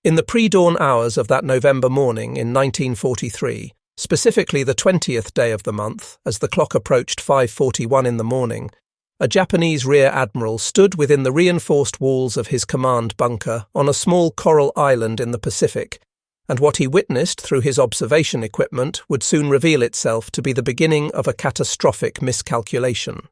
In the pre-dawn hours of that November morning in 1943, specifically the 20th day of the month, as the clock approached 5:41 in the morning, a Japanese rear admiral stood within the reinforced walls of his command bunker on a small coral island in the Pacific, and what he witnessed through his observation equipment would soon reveal itself to be the beginning of a catastrophic miscalculation.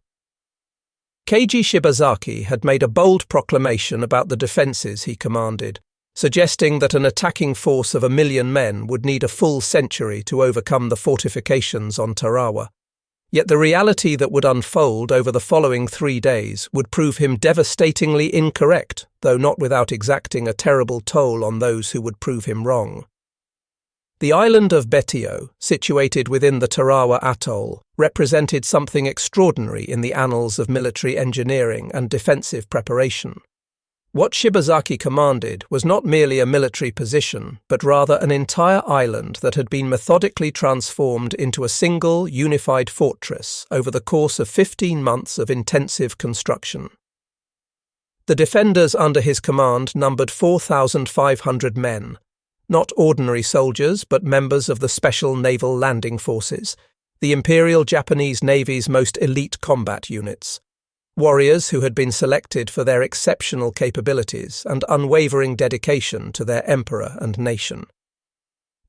Keiji Shibazaki had made a bold proclamation about the defences he commanded, suggesting that an attacking force of 1 million men would need a full century to overcome the fortifications on Tarawa. Yet the reality that would unfold over the following 3 days would prove him devastatingly incorrect, though not without exacting a terrible toll on those who would prove him wrong. The island of Betio, situated within the Tarawa atoll, represented something extraordinary in the annals of military engineering and defensive preparation. What Shibazaki commanded was not merely a military position, but rather an entire island that had been methodically transformed into a single, unified fortress over the course of 15 months of intensive construction. The defenders under his command numbered 4,500 men, not ordinary soldiers but members of the Special Naval Landing Forces, the Imperial Japanese Navy's most elite combat units. Warriors who had been selected for their exceptional capabilities and unwavering dedication to their emperor and nation.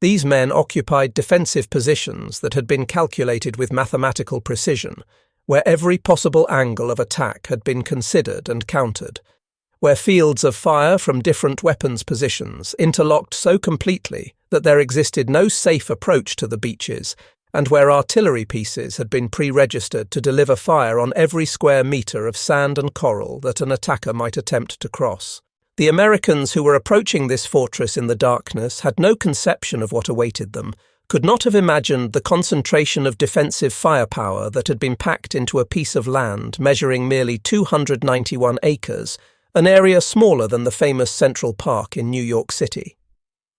These men occupied defensive positions that had been calculated with mathematical precision, where every possible angle of attack had been considered and countered, where fields of fire from different weapons positions interlocked so completely that there existed no safe approach to the beaches, and where artillery pieces had been pre-registered to deliver fire on every square metre of sand and coral that an attacker might attempt to cross. The Americans who were approaching this fortress in the darkness had no conception of what awaited them, could not have imagined the concentration of defensive firepower that had been packed into a piece of land measuring merely 291 acres, an area smaller than the famous Central Park in New York City.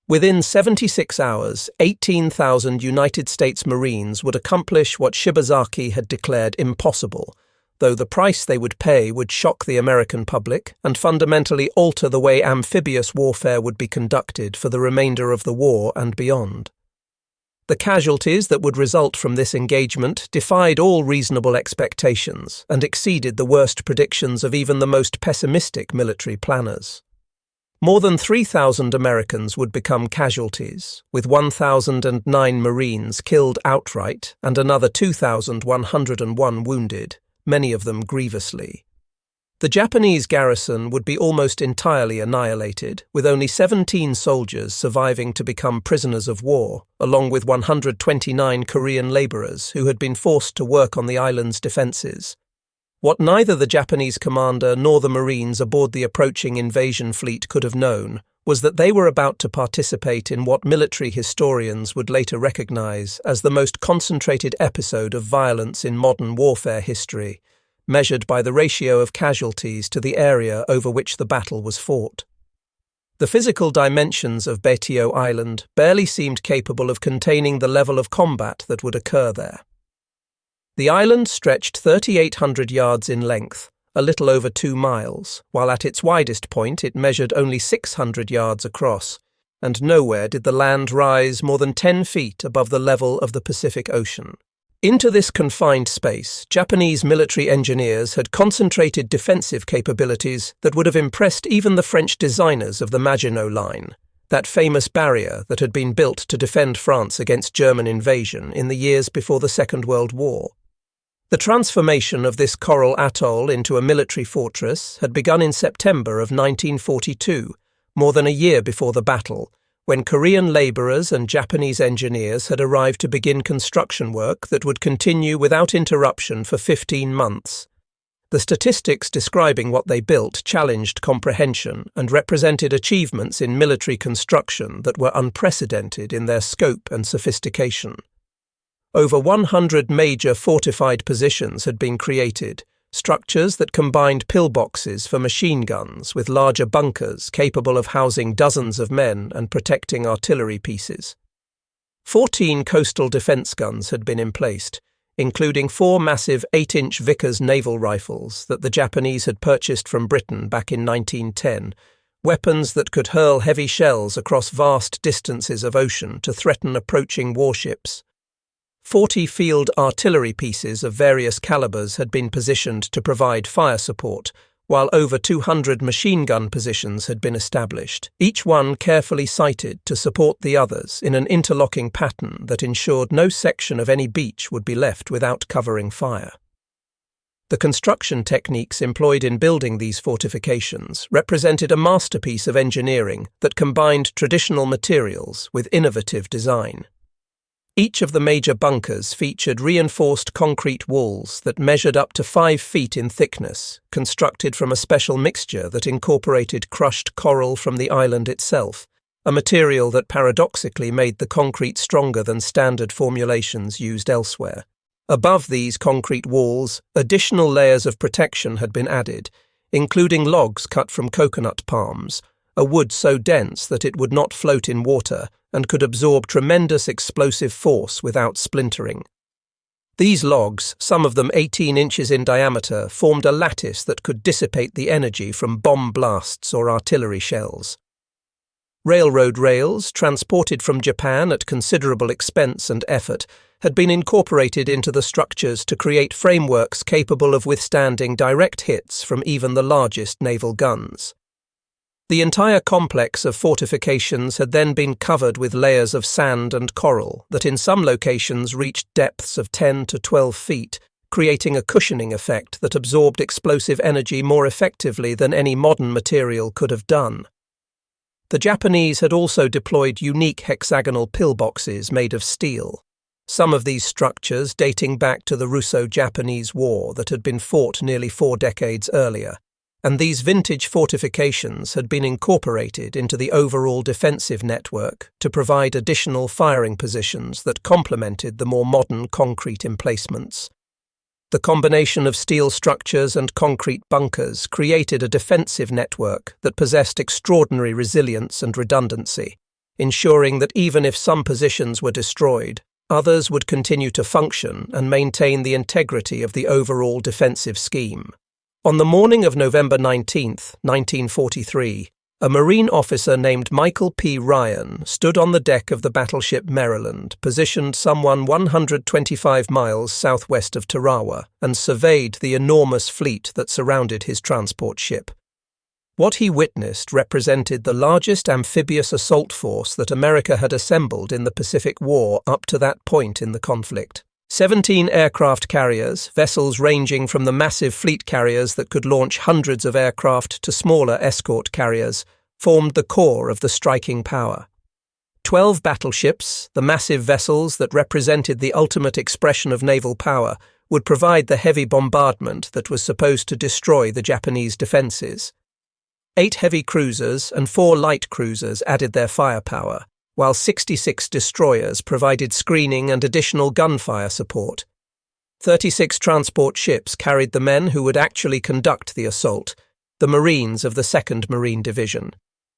Within 76 hours, 18,000 United States Marines would accomplish what Shibazaki had declared impossible, though the price they would pay would shock the American public and fundamentally alter the way amphibious warfare would be conducted for the remainder of the war and beyond. The casualties that would result from this engagement defied all reasonable expectations and exceeded the worst predictions of even the most pessimistic military planners. More than 3,000 Americans would become casualties, with 1,009 Marines killed outright and another 2,101 wounded, many of them grievously. The Japanese garrison would be almost entirely annihilated, with only 17 soldiers surviving to become prisoners of war, along with 129 Korean laborers who had been forced to work on the island's defenses. What neither the Japanese commander nor the Marines aboard the approaching invasion fleet could have known was that they were about to participate in what military historians would later recognize as the most concentrated episode of violence in modern warfare history, measured by the ratio of casualties to the area over which the battle was fought. The physical dimensions of Betio Island barely seemed capable of containing the level of combat that would occur there. The island stretched 3,800 yards in length, a little over 2 miles, while at its widest point it measured only 600 yards across, and nowhere did the land rise more than 10 feet above the level of the Pacific Ocean. Into this confined space, Japanese military engineers had concentrated defensive capabilities that would have impressed even the French designers of the Maginot Line, that famous barrier that had been built to defend France against German invasion in the years before the Second World War. The transformation of this coral atoll into a military fortress had begun in September of 1942, more than a year before the battle, when Korean laborers and Japanese engineers had arrived to begin construction work that would continue without interruption for 15 months. The statistics describing what they built challenged comprehension and represented achievements in military construction that were unprecedented in their scope and sophistication. Over 100 major fortified positions had been created, structures that combined pillboxes for machine guns with larger bunkers capable of housing dozens of men and protecting artillery pieces. 14 coastal defence guns had been emplaced, including 4 massive 8-inch Vickers naval rifles that the Japanese had purchased from Britain back in 1910, weapons that could hurl heavy shells across vast distances of ocean to threaten approaching warships. 40 field artillery pieces of various calibers had been positioned to provide fire support, while over 200 machine gun positions had been established, each one carefully sighted to support the others in an interlocking pattern that ensured no section of any beach would be left without covering fire. The construction techniques employed in building these fortifications represented a masterpiece of engineering that combined traditional materials with innovative design. Each of the major bunkers featured reinforced concrete walls that measured up to 5 feet in thickness, constructed from a special mixture that incorporated crushed coral from the island itself, a material that paradoxically made the concrete stronger than standard formulations used elsewhere. Above these concrete walls, additional layers of protection had been added, including logs cut from coconut palms, a wood so dense that it would not float in water and could absorb tremendous explosive force without splintering. These logs, some of them 18 inches in diameter, formed a lattice that could dissipate the energy from bomb blasts or artillery shells. Railroad rails, transported from Japan at considerable expense and effort, had been incorporated into the structures to create frameworks capable of withstanding direct hits from even the largest naval guns. The entire complex of fortifications had then been covered with layers of sand and coral that in some locations reached depths of 10 to 12 feet, creating a cushioning effect that absorbed explosive energy more effectively than any modern material could have done. The Japanese had also deployed unique hexagonal pillboxes made of steel. Some of these structures dating back to the Russo-Japanese War that had been fought nearly 4 decades earlier, and these vintage fortifications had been incorporated into the overall defensive network to provide additional firing positions that complemented the more modern concrete emplacements. The combination of steel structures and concrete bunkers created a defensive network that possessed extraordinary resilience and redundancy, ensuring that even if some positions were destroyed, others would continue to function and maintain the integrity of the overall defensive scheme. On the morning of November 19, 1943, a Marine officer named Michael P. Ryan stood on the deck of the battleship Maryland, positioned some 125 miles southwest of Tarawa, and surveyed the enormous fleet that surrounded his transport ship. What he witnessed represented the largest amphibious assault force that America had assembled in the Pacific War up to that point in the conflict. 17 aircraft carriers, vessels ranging from the massive fleet carriers that could launch hundreds of aircraft to smaller escort carriers, formed the core of the striking power. 12 battleships, the massive vessels that represented the ultimate expression of naval power, would provide the heavy bombardment that was supposed to destroy the Japanese defences. 8 heavy cruisers and 4 light cruisers added their firepower, while 66 destroyers provided screening and additional gunfire support. 36 transport ships carried the men who would actually conduct the assault, the Marines of the 2nd Marine Division,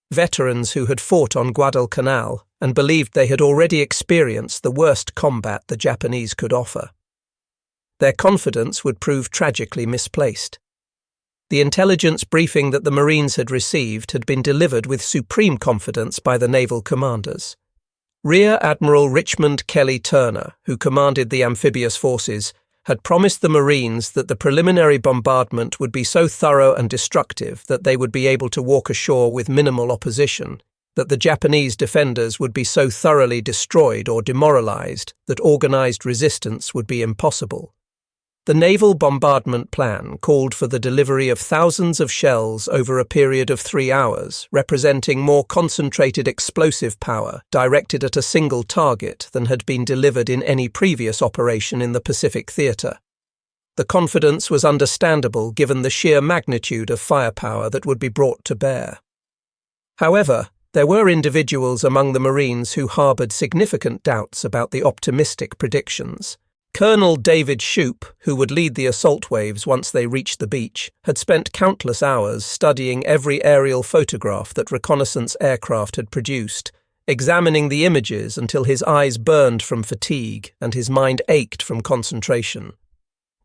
veterans who had fought on Guadalcanal and believed they had already experienced the worst combat the Japanese could offer. Their confidence would prove tragically misplaced. The intelligence briefing that the Marines had received had been delivered with supreme confidence by the naval commanders. Rear Admiral Richmond Kelly Turner, who commanded the amphibious forces, had promised the Marines that the preliminary bombardment would be so thorough and destructive that they would be able to walk ashore with minimal opposition, that the Japanese defenders would be so thoroughly destroyed or demoralized that organized resistance would be impossible. The naval bombardment plan called for the delivery of thousands of shells over a period of 3 hours, representing more concentrated explosive power directed at a single target than had been delivered in any previous operation in the Pacific theatre. The confidence was understandable given the sheer magnitude of firepower that would be brought to bear. However, there were individuals among the Marines who harboured significant doubts about the optimistic predictions. Colonel David Shoup, who would lead the assault waves once they reached the beach, had spent countless hours studying every aerial photograph that reconnaissance aircraft had produced, examining the images until his eyes burned from fatigue and his mind ached from concentration.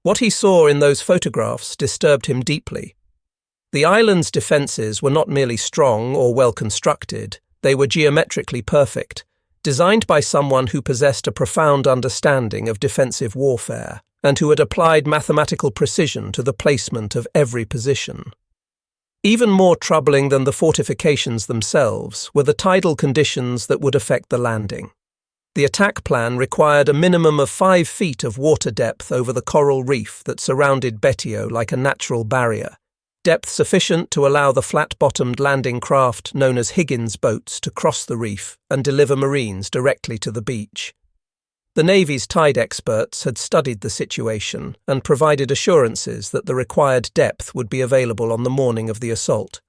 What he saw in those photographs disturbed him deeply. The island's defences were not merely strong or well constructed, they were geometrically perfect, designed by someone who possessed a profound understanding of defensive warfare and who had applied mathematical precision to the placement of every position. Even more troubling than the fortifications themselves were the tidal conditions that would affect the landing. The attack plan required a minimum of 5 feet of water depth over the coral reef that surrounded Betio like a natural barrier, depth sufficient to allow the flat-bottomed landing craft known as Higgins boats to cross the reef and deliver Marines directly to the beach. The Navy's tide experts had studied the situation and provided assurances that the required depth would be available on the morning of the assault.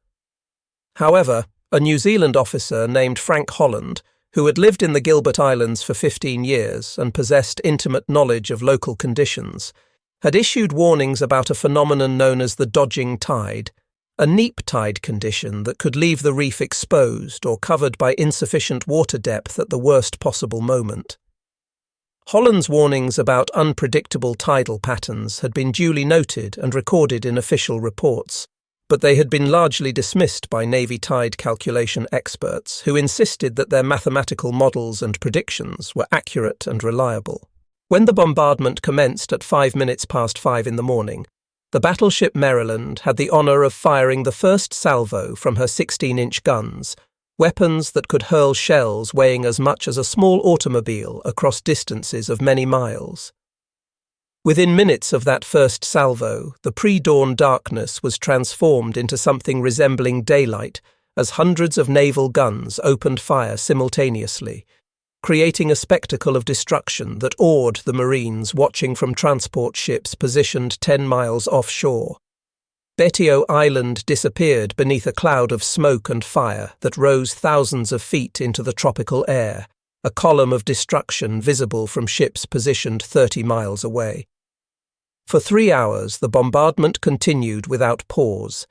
However, a New Zealand officer named Frank Holland, who had lived in the Gilbert Islands for 15 years and possessed intimate knowledge of local conditions, had issued warnings about a phenomenon known as the dodging tide, a neap tide condition that could leave the reef exposed or covered by insufficient water depth at the worst possible moment. Holland's warnings about unpredictable tidal patterns had been duly noted and recorded in official reports, but they had been largely dismissed by Navy tide calculation experts who insisted that their mathematical models and predictions were accurate and reliable. When the bombardment commenced at 5 in the morning, the battleship Maryland had the honour of firing the first salvo from her 16-inch guns, weapons that could hurl shells weighing as much as a small automobile across distances of many miles. Within minutes of that first salvo, the pre-dawn darkness was transformed into something resembling daylight as hundreds of naval guns opened fire simultaneously, creating a spectacle of destruction that awed the Marines watching from transport ships positioned 10 miles offshore. Betio Island disappeared beneath a cloud of smoke and fire that rose thousands of feet into the tropical air, a column of destruction visible from ships positioned 30 miles away. For 3 hours, the bombardment continued without pause.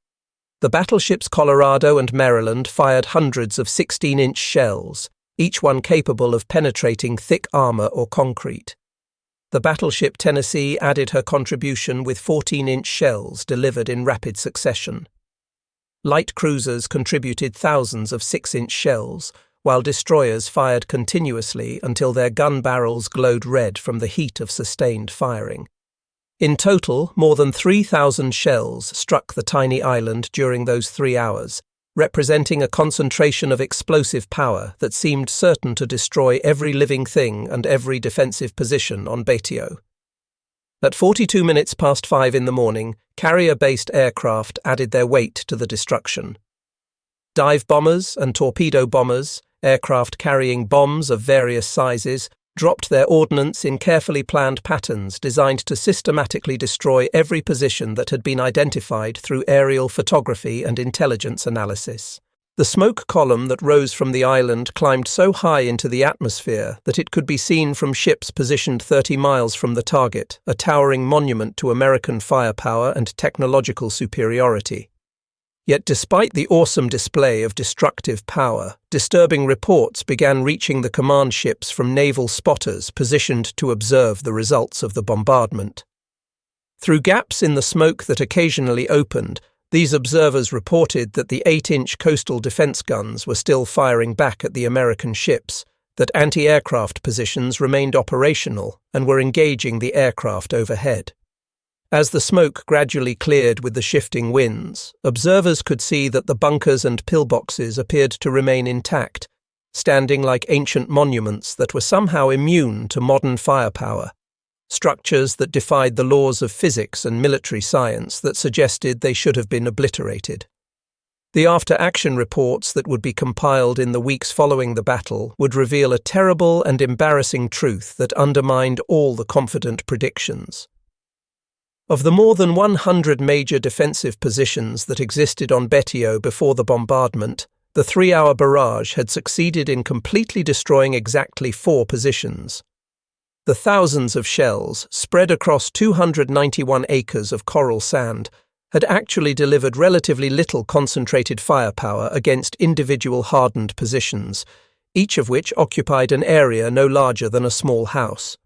The battleships Colorado and Maryland fired hundreds of 16-inch shells, each one capable of penetrating thick armour or concrete. The battleship Tennessee added her contribution with 14-inch shells delivered in rapid succession. Light cruisers contributed thousands of 6-inch shells, while destroyers fired continuously until their gun barrels glowed red from the heat of sustained firing. In total, more than 3,000 shells struck the tiny island during those 3 hours, representing a concentration of explosive power that seemed certain to destroy every living thing and every defensive position on Betio. At 5 in the morning, carrier-based aircraft added their weight to the destruction. Dive bombers and torpedo bombers, aircraft carrying bombs of various sizes, dropped their ordnance in carefully planned patterns designed to systematically destroy every position that had been identified through aerial photography and intelligence analysis. The smoke column that rose from the island climbed so high into the atmosphere that it could be seen from ships positioned 30 miles from the target, a towering monument to American firepower and technological superiority. Yet despite the awesome display of destructive power, disturbing reports began reaching the command ships from naval spotters positioned to observe the results of the bombardment. Through gaps in the smoke that occasionally opened, these observers reported that the 8-inch coastal defense guns were still firing back at the American ships, that anti-aircraft positions remained operational and were engaging the aircraft overhead. As the smoke gradually cleared with the shifting winds, observers could see that the bunkers and pillboxes appeared to remain intact, standing like ancient monuments that were somehow immune to modern firepower, structures that defied the laws of physics and military science that suggested they should have been obliterated. The after-action reports that would be compiled in the weeks following the battle would reveal a terrible and embarrassing truth that undermined all the confident predictions. Of the more than 100 major defensive positions that existed on Betio before the bombardment, the 3-hour barrage had succeeded in completely destroying exactly 4 positions. The thousands of shells, spread across 291 acres of coral sand, had actually delivered relatively little concentrated firepower against individual hardened positions, each of which occupied an area no larger than a small house.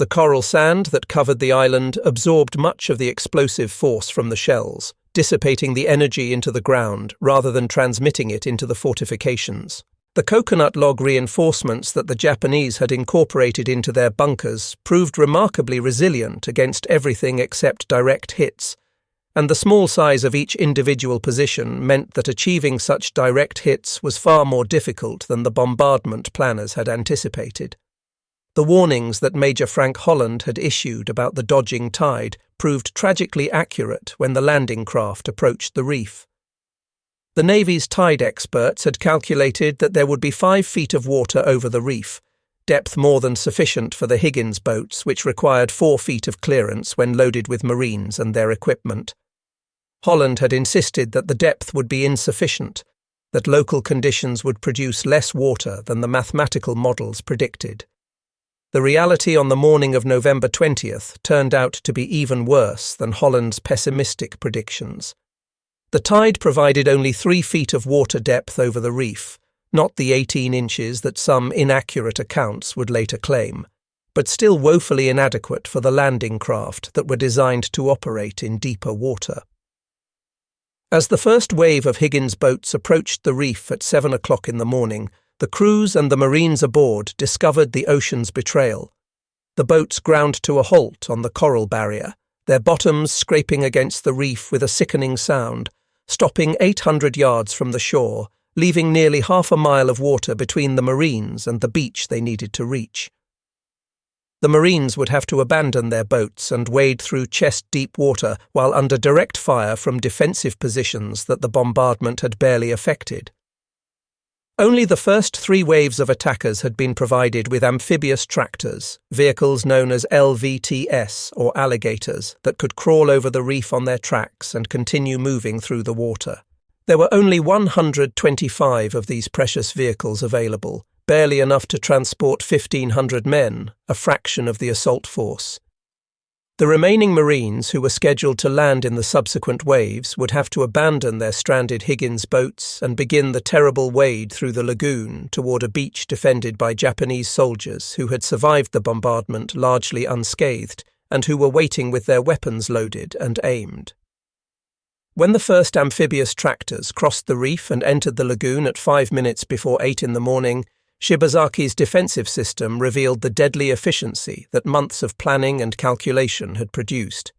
The coral sand that covered the island absorbed much of the explosive force from the shells, dissipating the energy into the ground rather than transmitting it into the fortifications. The coconut log reinforcements that the Japanese had incorporated into their bunkers proved remarkably resilient against everything except direct hits, and the small size of each individual position meant that achieving such direct hits was far more difficult than the bombardment planners had anticipated. The warnings that Major Frank Holland had issued about the dodging tide proved tragically accurate when the landing craft approached the reef. The Navy's tide experts had calculated that there would be 5 feet of water over the reef, depth more than sufficient for the Higgins boats, which required 4 feet of clearance when loaded with Marines and their equipment. Holland had insisted that the depth would be insufficient, that local conditions would produce less water than the mathematical models predicted. The reality on the morning of November 20th turned out to be even worse than Holland's pessimistic predictions. The tide provided only 3 feet of water depth over the reef, not the 18 inches that some inaccurate accounts would later claim, but still woefully inadequate for the landing craft that were designed to operate in deeper water. As the first wave of Higgins boats approached the reef at 7 o'clock in the morning, the crews and the Marines aboard discovered the ocean's betrayal. The boats ground to a halt on the coral barrier, their bottoms scraping against the reef with a sickening sound, stopping 800 yards from the shore, leaving nearly half a mile of water between the Marines and the beach they needed to reach. The Marines would have to abandon their boats and wade through chest-deep water while under direct fire from defensive positions that the bombardment had barely affected. Only the first 3 waves of attackers had been provided with amphibious tractors, vehicles known as LVTS or alligators, that could crawl over the reef on their tracks and continue moving through the water. There were only 125 of these precious vehicles available, barely enough to transport 1,500 men, a fraction of the assault force. The remaining Marines who were scheduled to land in the subsequent waves would have to abandon their stranded Higgins boats and begin the terrible wade through the lagoon toward a beach defended by Japanese soldiers who had survived the bombardment largely unscathed and who were waiting with their weapons loaded and aimed. When the first amphibious tractors crossed the reef and entered the lagoon at 5 minutes before 8 in the morning, Shibazaki's defensive system revealed the deadly efficiency that months of planning and calculation had produced.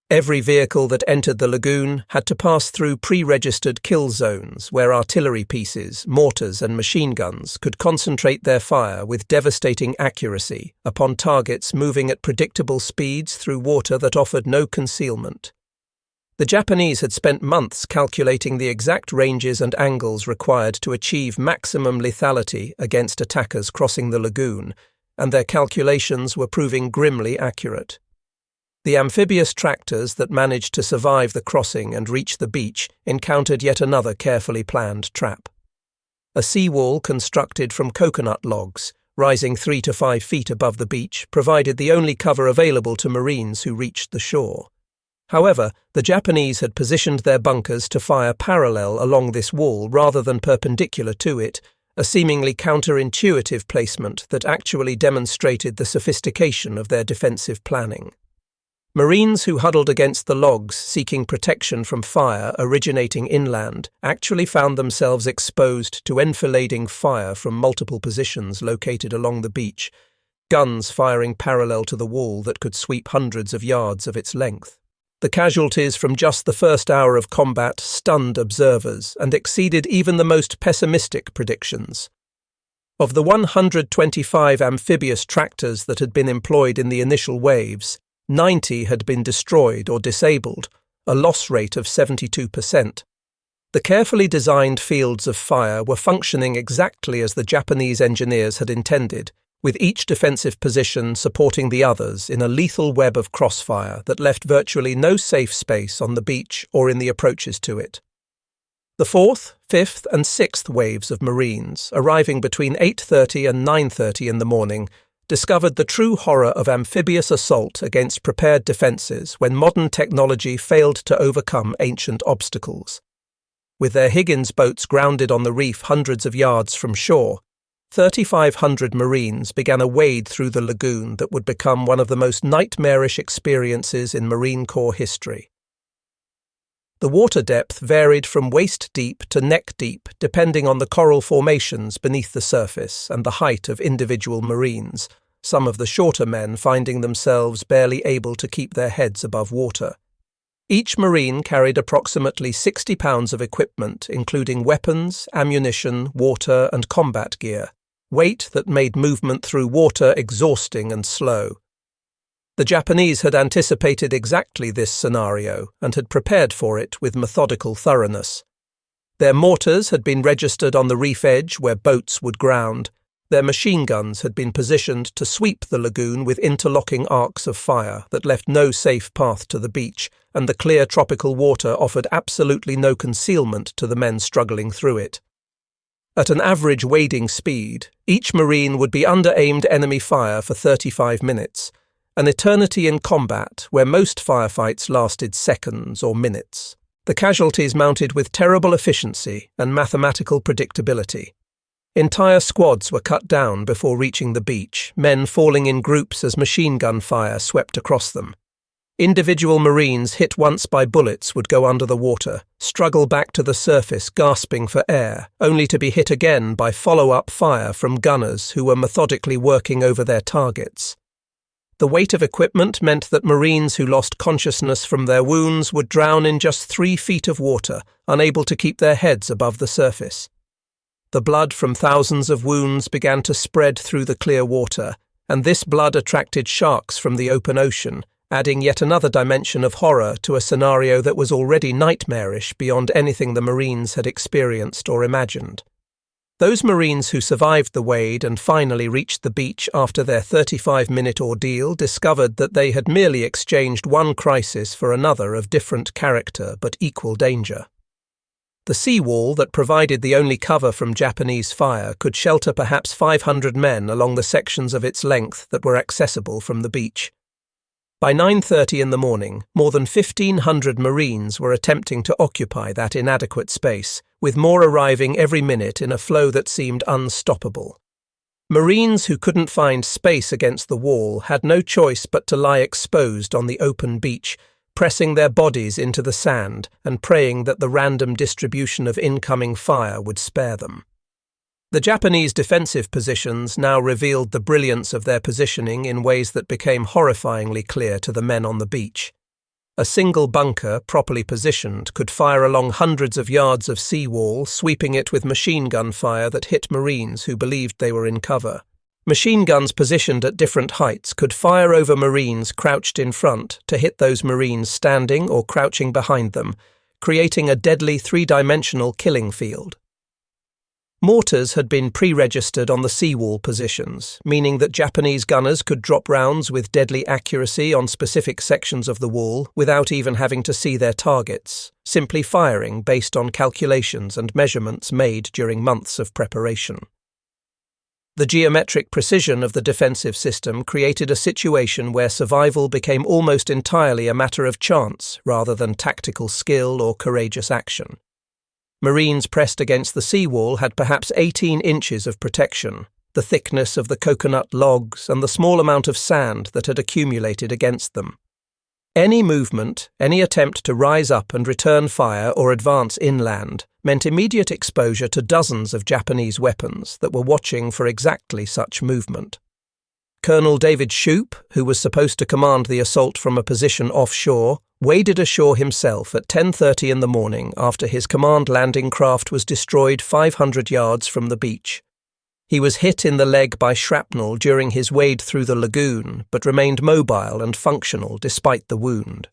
Every vehicle that entered the lagoon had to pass through pre-registered kill zones where artillery pieces, mortars and machine guns could concentrate their fire with devastating accuracy upon targets moving at predictable speeds through water that offered no concealment. The Japanese had spent months calculating the exact ranges and angles required to achieve maximum lethality against attackers crossing the lagoon, and their calculations were proving grimly accurate. The amphibious tractors that managed to survive the crossing and reach the beach encountered yet another carefully planned trap. A seawall constructed from coconut logs, rising 3 to 5 feet above the beach, provided the only cover available to Marines who reached the shore. However, the Japanese had positioned their bunkers to fire parallel along this wall rather than perpendicular to it, a seemingly counterintuitive placement that actually demonstrated the sophistication of their defensive planning. Marines who huddled against the logs seeking protection from fire originating inland actually found themselves exposed to enfilading fire from multiple positions located along the beach, guns firing parallel to the wall that could sweep hundreds of yards of its length. The casualties from just the first hour of combat stunned observers and exceeded even the most pessimistic predictions. Of the 125 amphibious tractors that had been employed in the initial waves, 90 had been destroyed or disabled, a loss rate of 72%. The carefully designed fields of fire were functioning exactly as the Japanese engineers had intended, with each defensive position supporting the others in a lethal web of crossfire that left virtually no safe space on the beach or in the approaches to it. The 4th, 5th and 6th waves of Marines, arriving between 8:30 and 9:30 in the morning, discovered the true horror of amphibious assault against prepared defences when modern technology failed to overcome ancient obstacles. With their Higgins boats grounded on the reef hundreds of yards from shore, 3,500 Marines began a wade through the lagoon that would become one of the most nightmarish experiences in Marine Corps history. The water depth varied from waist-deep to neck-deep depending on the coral formations beneath the surface and the height of individual Marines, some of the shorter men finding themselves barely able to keep their heads above water. Each Marine carried approximately 60 pounds of equipment, including weapons, ammunition, water, and combat gear, weight that made movement through water exhausting and slow. The Japanese had anticipated exactly this scenario and had prepared for it with methodical thoroughness. Their mortars had been registered on the reef edge where boats would ground. Their machine guns had been positioned to sweep the lagoon with interlocking arcs of fire that left no safe path to the beach, and the clear tropical water offered absolutely no concealment to the men struggling through it. At an average wading speed, each Marine would be under aimed enemy fire for 35 minutes, an eternity in combat where most firefights lasted seconds or minutes. The casualties mounted with terrible efficiency and mathematical predictability. Entire squads were cut down before reaching the beach, men falling in groups as machine gun fire swept across them. Individual Marines hit once by bullets would go under the water, struggle back to the surface gasping for air, only to be hit again by follow-up fire from gunners who were methodically working over their targets. The weight of equipment meant that Marines who lost consciousness from their wounds would drown in just 3 feet of water, unable to keep their heads above the surface. The blood from thousands of wounds began to spread through the clear water, and this blood attracted sharks from the open ocean, adding yet another dimension of horror to a scenario that was already nightmarish beyond anything the Marines had experienced or imagined. Those Marines who survived the wade and finally reached the beach after their 35-minute ordeal discovered that they had merely exchanged one crisis for another of different character but equal danger. The seawall that provided the only cover from Japanese fire could shelter perhaps 500 men along the sections of its length that were accessible from the beach. By 9:30 in the morning, more than 1,500 Marines were attempting to occupy that inadequate space, with more arriving every minute in a flow that seemed unstoppable. Marines who couldn't find space against the wall had no choice but to lie exposed on the open beach, pressing their bodies into the sand and praying that the random distribution of incoming fire would spare them. The Japanese defensive positions now revealed the brilliance of their positioning in ways that became horrifyingly clear to the men on the beach. A single bunker, properly positioned, could fire along hundreds of yards of seawall, sweeping it with machine gun fire that hit Marines who believed they were in cover. Machine guns positioned at different heights could fire over Marines crouched in front to hit those Marines standing or crouching behind them, creating a deadly 3-dimensional killing field. Mortars had been pre-registered on the seawall positions, meaning that Japanese gunners could drop rounds with deadly accuracy on specific sections of the wall without even having to see their targets, simply firing based on calculations and measurements made during months of preparation. The geometric precision of the defensive system created a situation where survival became almost entirely a matter of chance rather than tactical skill or courageous action. Marines pressed against the seawall had perhaps 18 inches of protection, the thickness of the coconut logs and the small amount of sand that had accumulated against them. Any movement, any attempt to rise up and return fire or advance inland meant immediate exposure to dozens of Japanese weapons that were watching for exactly such movement. Colonel David Shoup, who was supposed to command the assault from a position offshore, waded ashore himself at 10:30 in the morning after his command landing craft was destroyed 500 yards from the beach. He was hit in the leg by shrapnel during his wade through the lagoon, but remained mobile and functional despite the wound.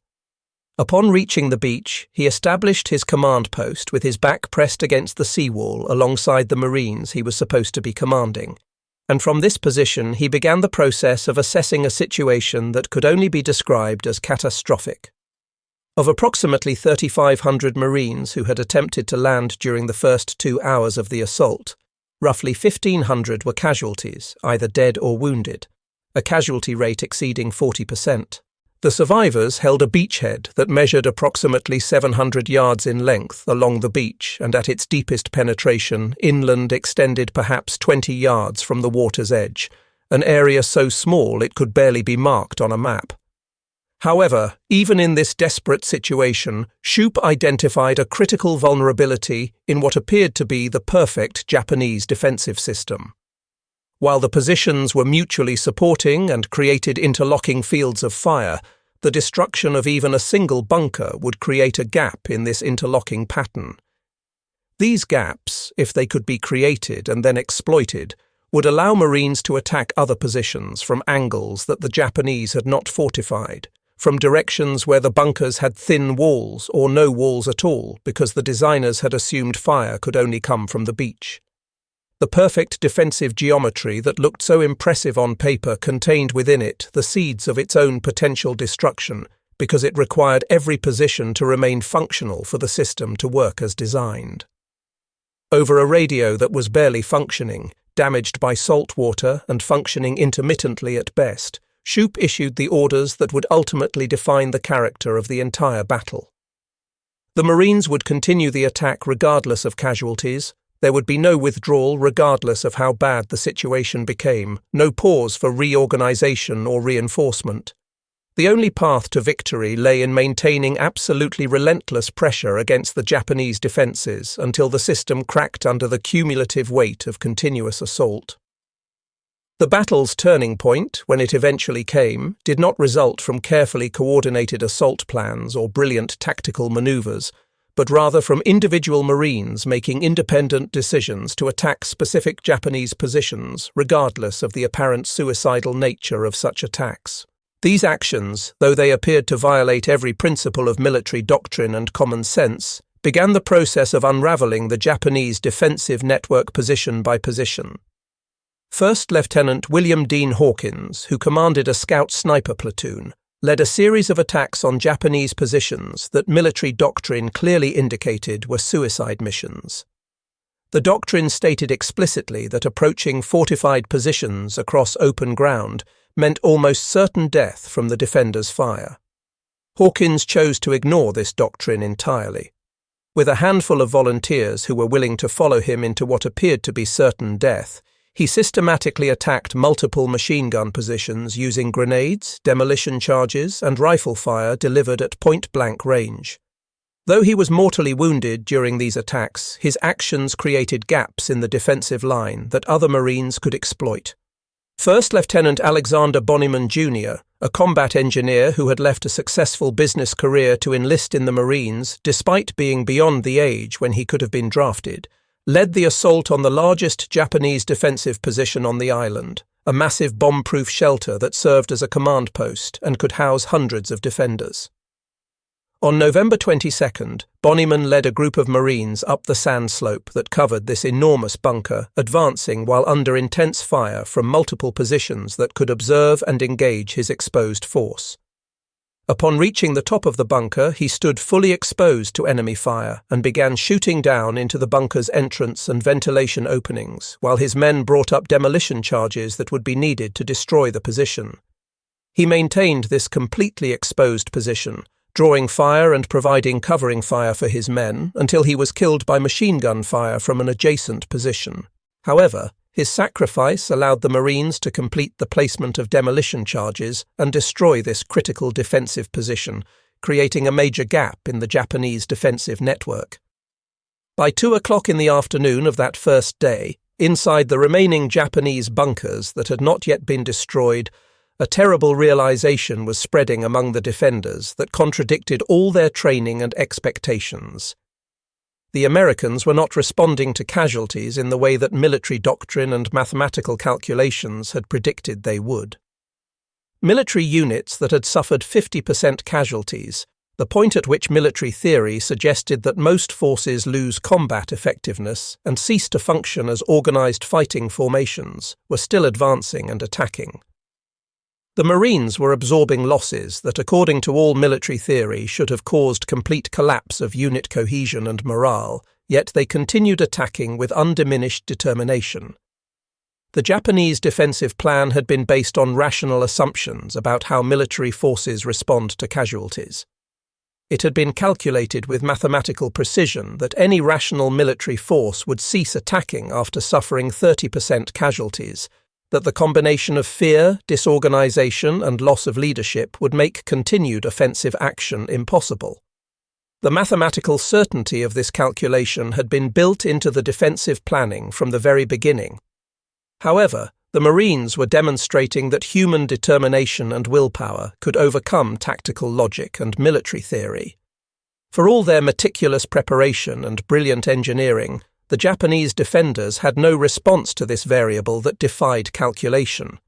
Upon reaching the beach, he established his command post with his back pressed against the seawall alongside the Marines he was supposed to be commanding, and from this position he began the process of assessing a situation that could only be described as catastrophic. Of approximately 3,500 Marines who had attempted to land during the first 2 hours of the assault, roughly 1,500 were casualties, either dead or wounded, a casualty rate exceeding 40%. The survivors held a beachhead that measured approximately 700 yards in length along the beach, and at its deepest penetration, inland extended perhaps 20 yards from the water's edge, an area so small it could barely be marked on a map. However, even in this desperate situation, Shoup identified a critical vulnerability in what appeared to be the perfect Japanese defensive system. While the positions were mutually supporting and created interlocking fields of fire, the destruction of even a single bunker would create a gap in this interlocking pattern. These gaps, if they could be created and then exploited, would allow Marines to attack other positions from angles that the Japanese had not fortified, from directions where the bunkers had thin walls or no walls at all because the designers had assumed fire could only come from the beach. The perfect defensive geometry that looked so impressive on paper contained within it the seeds of its own potential destruction because it required every position to remain functional for the system to work as designed. Over a radio that was barely functioning, damaged by salt water and functioning intermittently at best, Shoup issued the orders that would ultimately define the character of the entire battle. The Marines would continue the attack regardless of casualties. There would be no withdrawal regardless of how bad the situation became, no pause for reorganization or reinforcement. The only path to victory lay in maintaining absolutely relentless pressure against the Japanese defenses until the system cracked under the cumulative weight of continuous assault. The battle's turning point, when it eventually came, did not result from carefully coordinated assault plans or brilliant tactical maneuvers, but rather from individual Marines making independent decisions to attack specific Japanese positions, regardless of the apparent suicidal nature of such attacks. These actions, though they appeared to violate every principle of military doctrine and common sense, began the process of unraveling the Japanese defensive network position by position. First Lieutenant William Dean Hawkins, who commanded a scout sniper platoon, led a series of attacks on Japanese positions that military doctrine clearly indicated were suicide missions. The doctrine stated explicitly that approaching fortified positions across open ground meant almost certain death from the defenders' fire. Hawkins chose to ignore this doctrine entirely. With a handful of volunteers who were willing to follow him into what appeared to be certain death, he systematically attacked multiple machine gun positions using grenades, demolition charges, and rifle fire delivered at point-blank range. Though he was mortally wounded during these attacks, his actions created gaps in the defensive line that other Marines could exploit. First Lieutenant Alexander Bonnyman Jr., a combat engineer who had left a successful business career to enlist in the Marines despite being beyond the age when he could have been drafted, led the assault on the largest Japanese defensive position on the island, a massive bomb-proof shelter that served as a command post and could house hundreds of defenders. On November 22nd, Bonnyman led a group of Marines up the sand slope that covered this enormous bunker, advancing while under intense fire from multiple positions that could observe and engage his exposed force. Upon reaching the top of the bunker, he stood fully exposed to enemy fire and began shooting down into the bunker's entrance and ventilation openings, while his men brought up demolition charges that would be needed to destroy the position. He maintained this completely exposed position, drawing fire and providing covering fire for his men until he was killed by machine gun fire from an adjacent position. However, his sacrifice allowed the Marines to complete the placement of demolition charges and destroy this critical defensive position, creating a major gap in the Japanese defensive network. By 2 o'clock in the afternoon of that first day, inside the remaining Japanese bunkers that had not yet been destroyed, a terrible realization was spreading among the defenders that contradicted all their training and expectations. The Americans were not responding to casualties in the way that military doctrine and mathematical calculations had predicted they would. Military units that had suffered 50% casualties, the point at which military theory suggested that most forces lose combat effectiveness and cease to function as organized fighting formations, were still advancing and attacking. The Marines were absorbing losses that, according to all military theory, should have caused complete collapse of unit cohesion and morale, yet they continued attacking with undiminished determination. The Japanese defensive plan had been based on rational assumptions about how military forces respond to casualties. It had been calculated with mathematical precision that any rational military force would cease attacking after suffering 30% casualties, that the combination of fear, disorganization, and loss of leadership would make continued offensive action impossible. The mathematical certainty of this calculation had been built into the defensive planning from the very beginning. However, the Marines were demonstrating that human determination and willpower could overcome tactical logic and military theory. For all their meticulous preparation and brilliant engineering, the Japanese defenders had no response to this variable that defied calculation.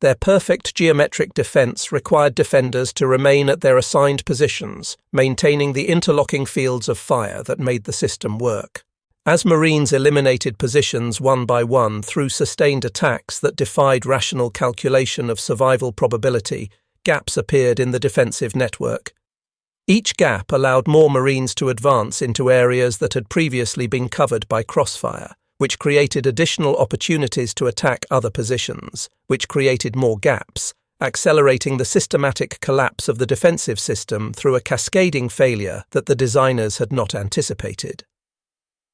Their perfect geometric defense required defenders to remain at their assigned positions, maintaining the interlocking fields of fire that made the system work. As Marines eliminated positions one by one through sustained attacks that defied rational calculation of survival probability, gaps appeared in the defensive network. Each gap allowed more Marines to advance into areas that had previously been covered by crossfire, which created additional opportunities to attack other positions, which created more gaps, accelerating the systematic collapse of the defensive system through a cascading failure that the designers had not anticipated.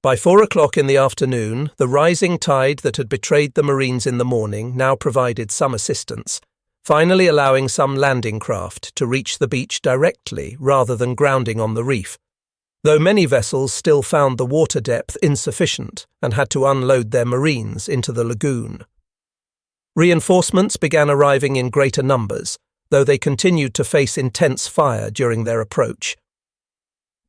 By 4 o'clock in the afternoon, the rising tide that had betrayed the Marines in the morning now provided some assistance, finally allowing some landing craft to reach the beach directly rather than grounding on the reef, though many vessels still found the water depth insufficient and had to unload their Marines into the lagoon. Reinforcements began arriving in greater numbers, though they continued to face intense fire during their approach.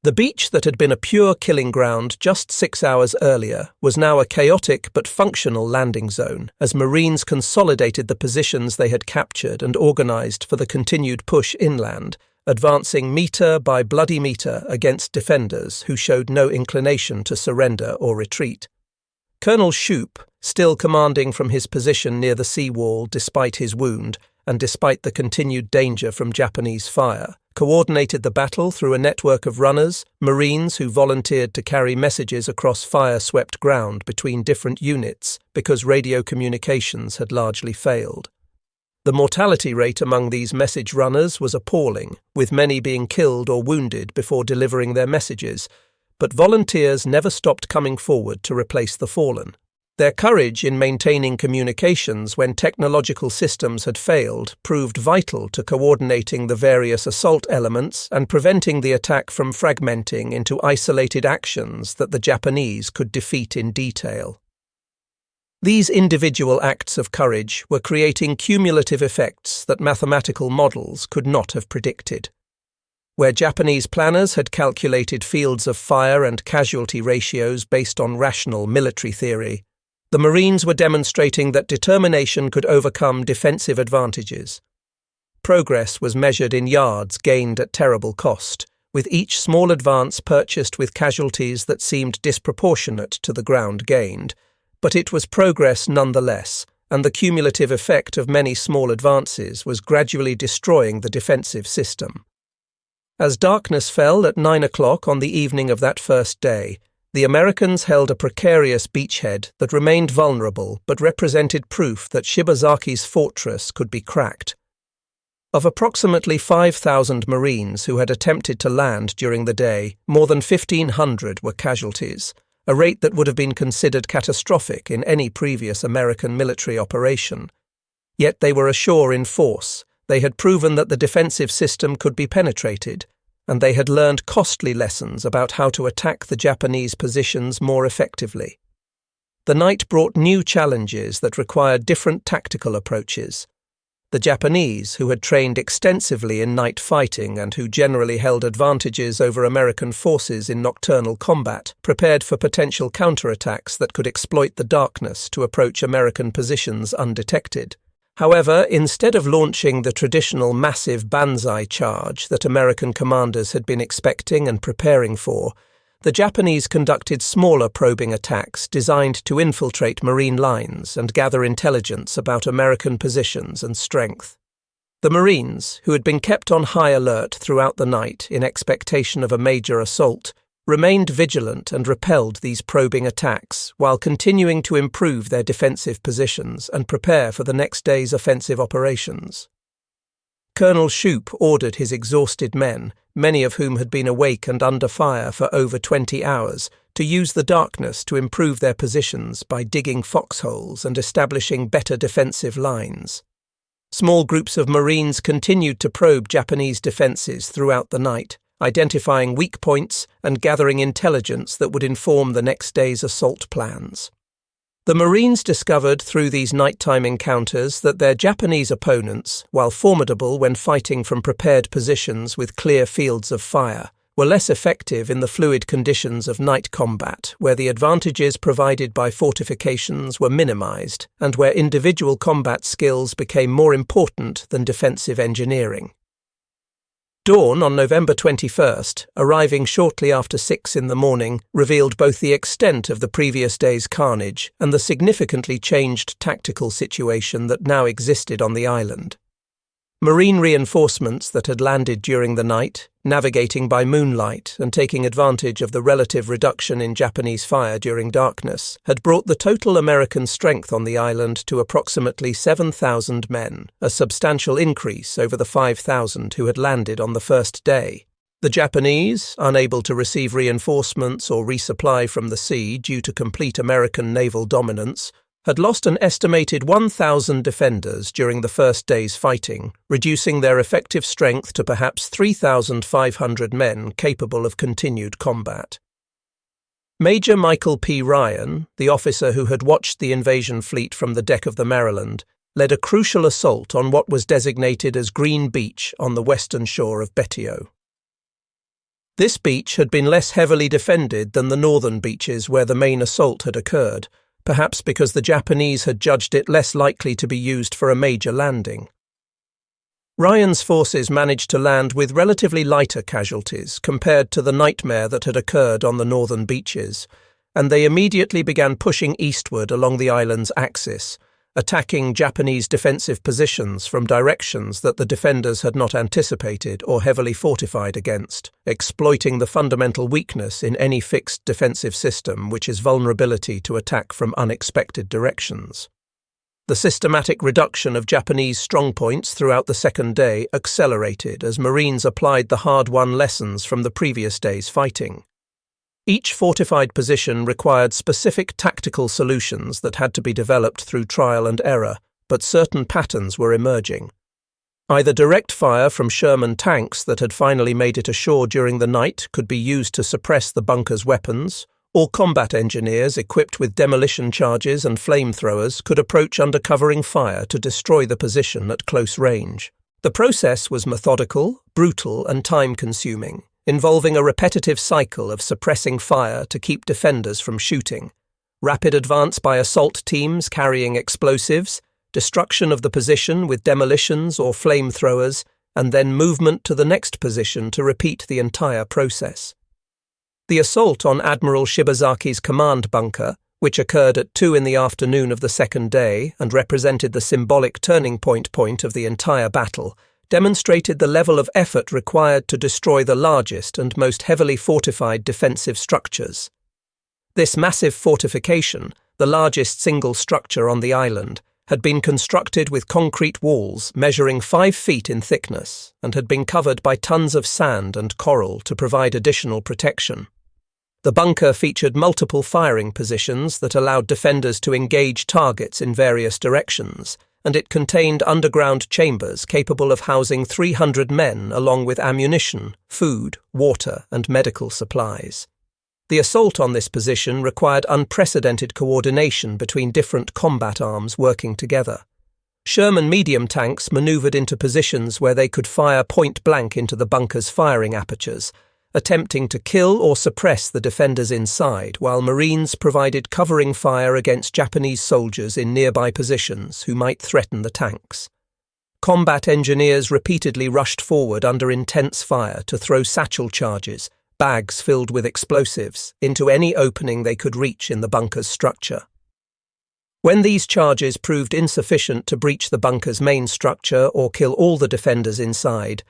The beach that had been a pure killing ground just 6 hours earlier was now a chaotic but functional landing zone as Marines consolidated the positions they had captured and organized for the continued push inland, advancing meter by bloody meter against defenders who showed no inclination to surrender or retreat. Colonel Shoup, still commanding from his position near the seawall despite his wound and despite the continued danger from Japanese fire, coordinated the battle through a network of runners, Marines who volunteered to carry messages across fire-swept ground between different units because radio communications had largely failed. The mortality rate among these message runners was appalling, with many being killed or wounded before delivering their messages, but volunteers never stopped coming forward to replace the fallen. Their courage in maintaining communications when technological systems had failed proved vital to coordinating the various assault elements and preventing the attack from fragmenting into isolated actions that the Japanese could defeat in detail. These individual acts of courage were creating cumulative effects that mathematical models could not have predicted. Where Japanese planners had calculated fields of fire and casualty ratios based on rational military theory, the Marines were demonstrating that determination could overcome defensive advantages. Progress was measured in yards gained at terrible cost, with each small advance purchased with casualties that seemed disproportionate to the ground gained, but it was progress nonetheless, and the cumulative effect of many small advances was gradually destroying the defensive system. As darkness fell at 9 o'clock on the evening of that first day, the Americans held a precarious beachhead that remained vulnerable but represented proof that Shibazaki's fortress could be cracked. Of approximately 5,000 Marines who had attempted to land during the day, more than 1,500 were casualties, a rate that would have been considered catastrophic in any previous American military operation. Yet they were ashore in force. They had proven that the defensive system could be penetrated, and they had learned costly lessons about how to attack the Japanese positions more effectively. The night brought new challenges that required different tactical approaches. The Japanese, who had trained extensively in night fighting and who generally held advantages over American forces in nocturnal combat, prepared for potential counterattacks that could exploit the darkness to approach American positions undetected. However, instead of launching the traditional massive banzai charge that American commanders had been expecting and preparing for, the Japanese conducted smaller probing attacks designed to infiltrate Marine lines and gather intelligence about American positions and strength. The Marines, who had been kept on high alert throughout the night in expectation of a major assault, remained vigilant and repelled these probing attacks while continuing to improve their defensive positions and prepare for the next day's offensive operations. Colonel Shoup ordered his exhausted men, many of whom had been awake and under fire for over 20 hours, to use the darkness to improve their positions by digging foxholes and establishing better defensive lines. Small groups of Marines continued to probe Japanese defences throughout the night, identifying weak points and gathering intelligence that would inform the next day's assault plans. The Marines discovered through these nighttime encounters that their Japanese opponents, while formidable when fighting from prepared positions with clear fields of fire, were less effective in the fluid conditions of night combat, where the advantages provided by fortifications were minimized and where individual combat skills became more important than defensive engineering. Dawn on November 21st, arriving shortly after 6 in the morning, revealed both the extent of the previous day's carnage and the significantly changed tactical situation that now existed on the island. Marine reinforcements that had landed during the night, navigating by moonlight and taking advantage of the relative reduction in Japanese fire during darkness, had brought the total American strength on the island to approximately 7,000 men, a substantial increase over the 5,000 who had landed on the first day. The Japanese, unable to receive reinforcements or resupply from the sea due to complete American naval dominance, had lost an estimated 1,000 defenders during the first day's fighting, reducing their effective strength to perhaps 3,500 men capable of continued combat. Major Michael P. Ryan, the officer who had watched the invasion fleet from the deck of the Maryland, led a crucial assault on what was designated as Green Beach on the western shore of Betio. This beach had been less heavily defended than the northern beaches where the main assault had occurred, perhaps because the Japanese had judged it less likely to be used for a major landing. Ryan's forces managed to land with relatively lighter casualties compared to the nightmare that had occurred on the northern beaches, and they immediately began pushing eastward along the island's axis, attacking Japanese defensive positions from directions that the defenders had not anticipated or heavily fortified against, exploiting the fundamental weakness in any fixed defensive system, which is vulnerability to attack from unexpected directions. The systematic reduction of Japanese strongpoints throughout the second day accelerated as Marines applied the hard-won lessons from the previous day's fighting. Each fortified position required specific tactical solutions that had to be developed through trial and error, but certain patterns were emerging. Either direct fire from Sherman tanks that had finally made it ashore during the night could be used to suppress the bunker's weapons, or combat engineers equipped with demolition charges and flamethrowers could approach under covering fire to destroy the position at close range. The process was methodical, brutal, and time-consuming, involving a repetitive cycle of suppressing fire to keep defenders from shooting, rapid advance by assault teams carrying explosives, destruction of the position with demolitions or flamethrowers, and then movement to the next position to repeat the entire process. The assault on Admiral Shibazaki's command bunker, which occurred at 2 in the afternoon of the second day and represented the symbolic turning point of the entire battle, demonstrated the level of effort required to destroy the largest and most heavily fortified defensive structures. This massive fortification, the largest single structure on the island, had been constructed with concrete walls measuring 5 feet in thickness and had been covered by tons of sand and coral to provide additional protection. The bunker featured multiple firing positions that allowed defenders to engage targets in various directions, and it contained underground chambers capable of housing 300 men along with ammunition, food, water, and medical supplies. The assault on this position required unprecedented coordination between different combat arms working together. Sherman medium tanks maneuvered into positions where they could fire point-blank into the bunker's firing apertures, attempting to kill or suppress the defenders inside, while Marines provided covering fire against Japanese soldiers in nearby positions who might threaten the tanks. Combat engineers repeatedly rushed forward under intense fire to throw satchel charges, bags filled with explosives, into any opening they could reach in the bunker's structure. When these charges proved insufficient to breach the bunker's main structure or kill all the defenders inside,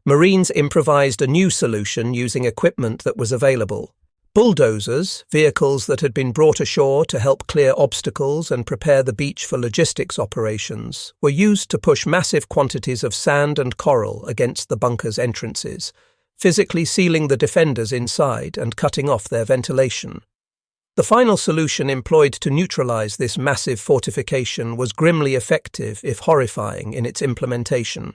Marines improvised a new solution using equipment that was available: Bulldozers, vehicles that had been brought ashore to help clear obstacles and prepare the beach for logistics operations, were used to push massive quantities of sand and coral against the bunker's entrances, physically sealing the defenders inside and cutting off their ventilation. The final solution employed to neutralize this massive fortification was grimly effective, if horrifying, in its implementation.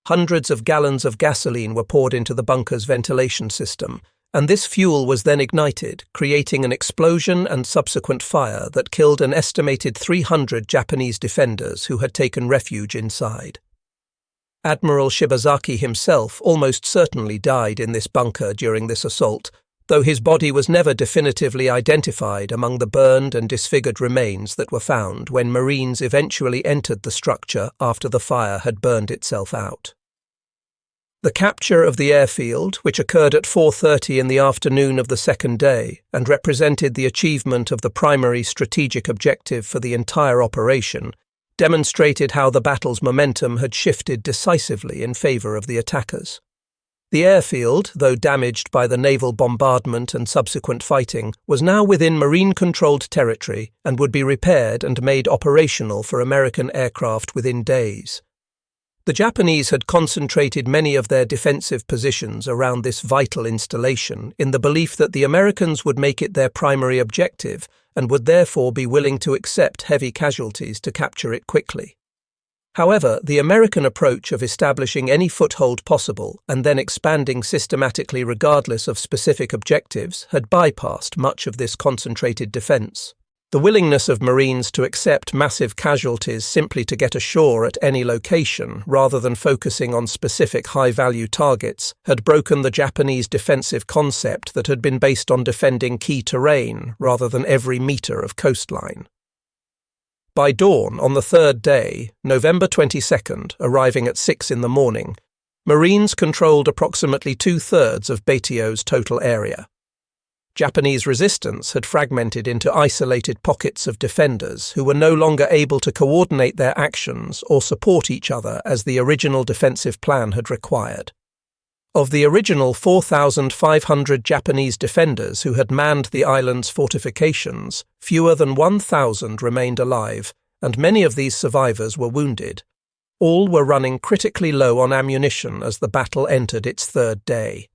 Hundreds of gallons of gasoline were poured into the bunker's ventilation system, and this fuel was then ignited, creating an explosion and subsequent fire that killed an estimated 300 Japanese defenders who had taken refuge inside. Admiral Shibazaki himself almost certainly died in this bunker during this assault, though his body was never definitively identified among the burned and disfigured remains that were found when Marines eventually entered the structure after the fire had burned itself out. The capture of the airfield, which occurred at 4:30 in the afternoon of the second day and represented the achievement of the primary strategic objective for the entire operation, demonstrated how the battle's momentum had shifted decisively in favor of the attackers. The airfield, though damaged by the naval bombardment and subsequent fighting, was now within Marine-controlled territory and would be repaired and made operational for American aircraft within days. The Japanese had concentrated many of their defensive positions around this vital installation in the belief that the Americans would make it their primary objective and would therefore be willing to accept heavy casualties to capture it quickly. However, the American approach of establishing any foothold possible and then expanding systematically regardless of specific objectives had bypassed much of this concentrated defense. The willingness of Marines to accept massive casualties simply to get ashore at any location, rather than focusing on specific high-value targets, had broken the Japanese defensive concept that had been based on defending key terrain rather than every meter of coastline. By dawn on the third day, November 22nd, arriving at 6 in the morning, Marines controlled approximately 2/3 of Baitio's total area. Japanese resistance had fragmented into isolated pockets of defenders who were no longer able to coordinate their actions or support each other as the original defensive plan had required. Of the original 4,500 Japanese defenders who had manned the island's fortifications, fewer than 1,000 remained alive, and many of these survivors were wounded. All were running critically low on ammunition as the battle entered its third day.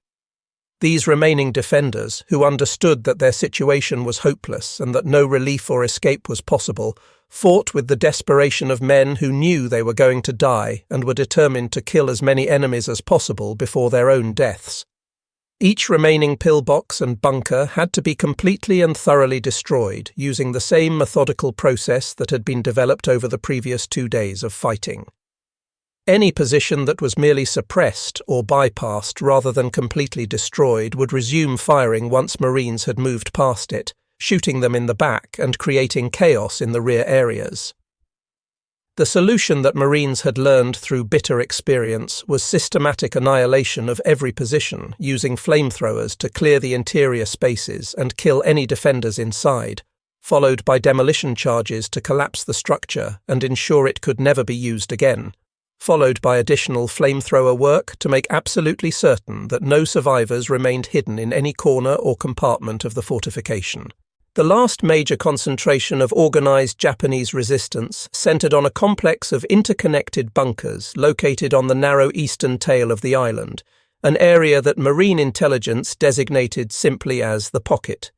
These remaining defenders, who understood that their situation was hopeless and that no relief or escape was possible, fought with the desperation of men who knew they were going to die and were determined to kill as many enemies as possible before their own deaths. Each remaining pillbox and bunker had to be completely and thoroughly destroyed using the same methodical process that had been developed over the previous 2 days of fighting. Any position that was merely suppressed or bypassed rather than completely destroyed would resume firing once Marines had moved past it, shooting them in the back and creating chaos in the rear areas. The solution that Marines had learned through bitter experience was systematic annihilation of every position, using flamethrowers to clear the interior spaces and kill any defenders inside, followed by demolition charges to collapse the structure and ensure it could never be used again, followed by additional flamethrower work to make absolutely certain that no survivors remained hidden in any corner or compartment of the fortification. The last major concentration of organized Japanese resistance centered on a complex of interconnected bunkers located on the narrow eastern tail of the island, an area that Marine intelligence designated simply as the Pocket.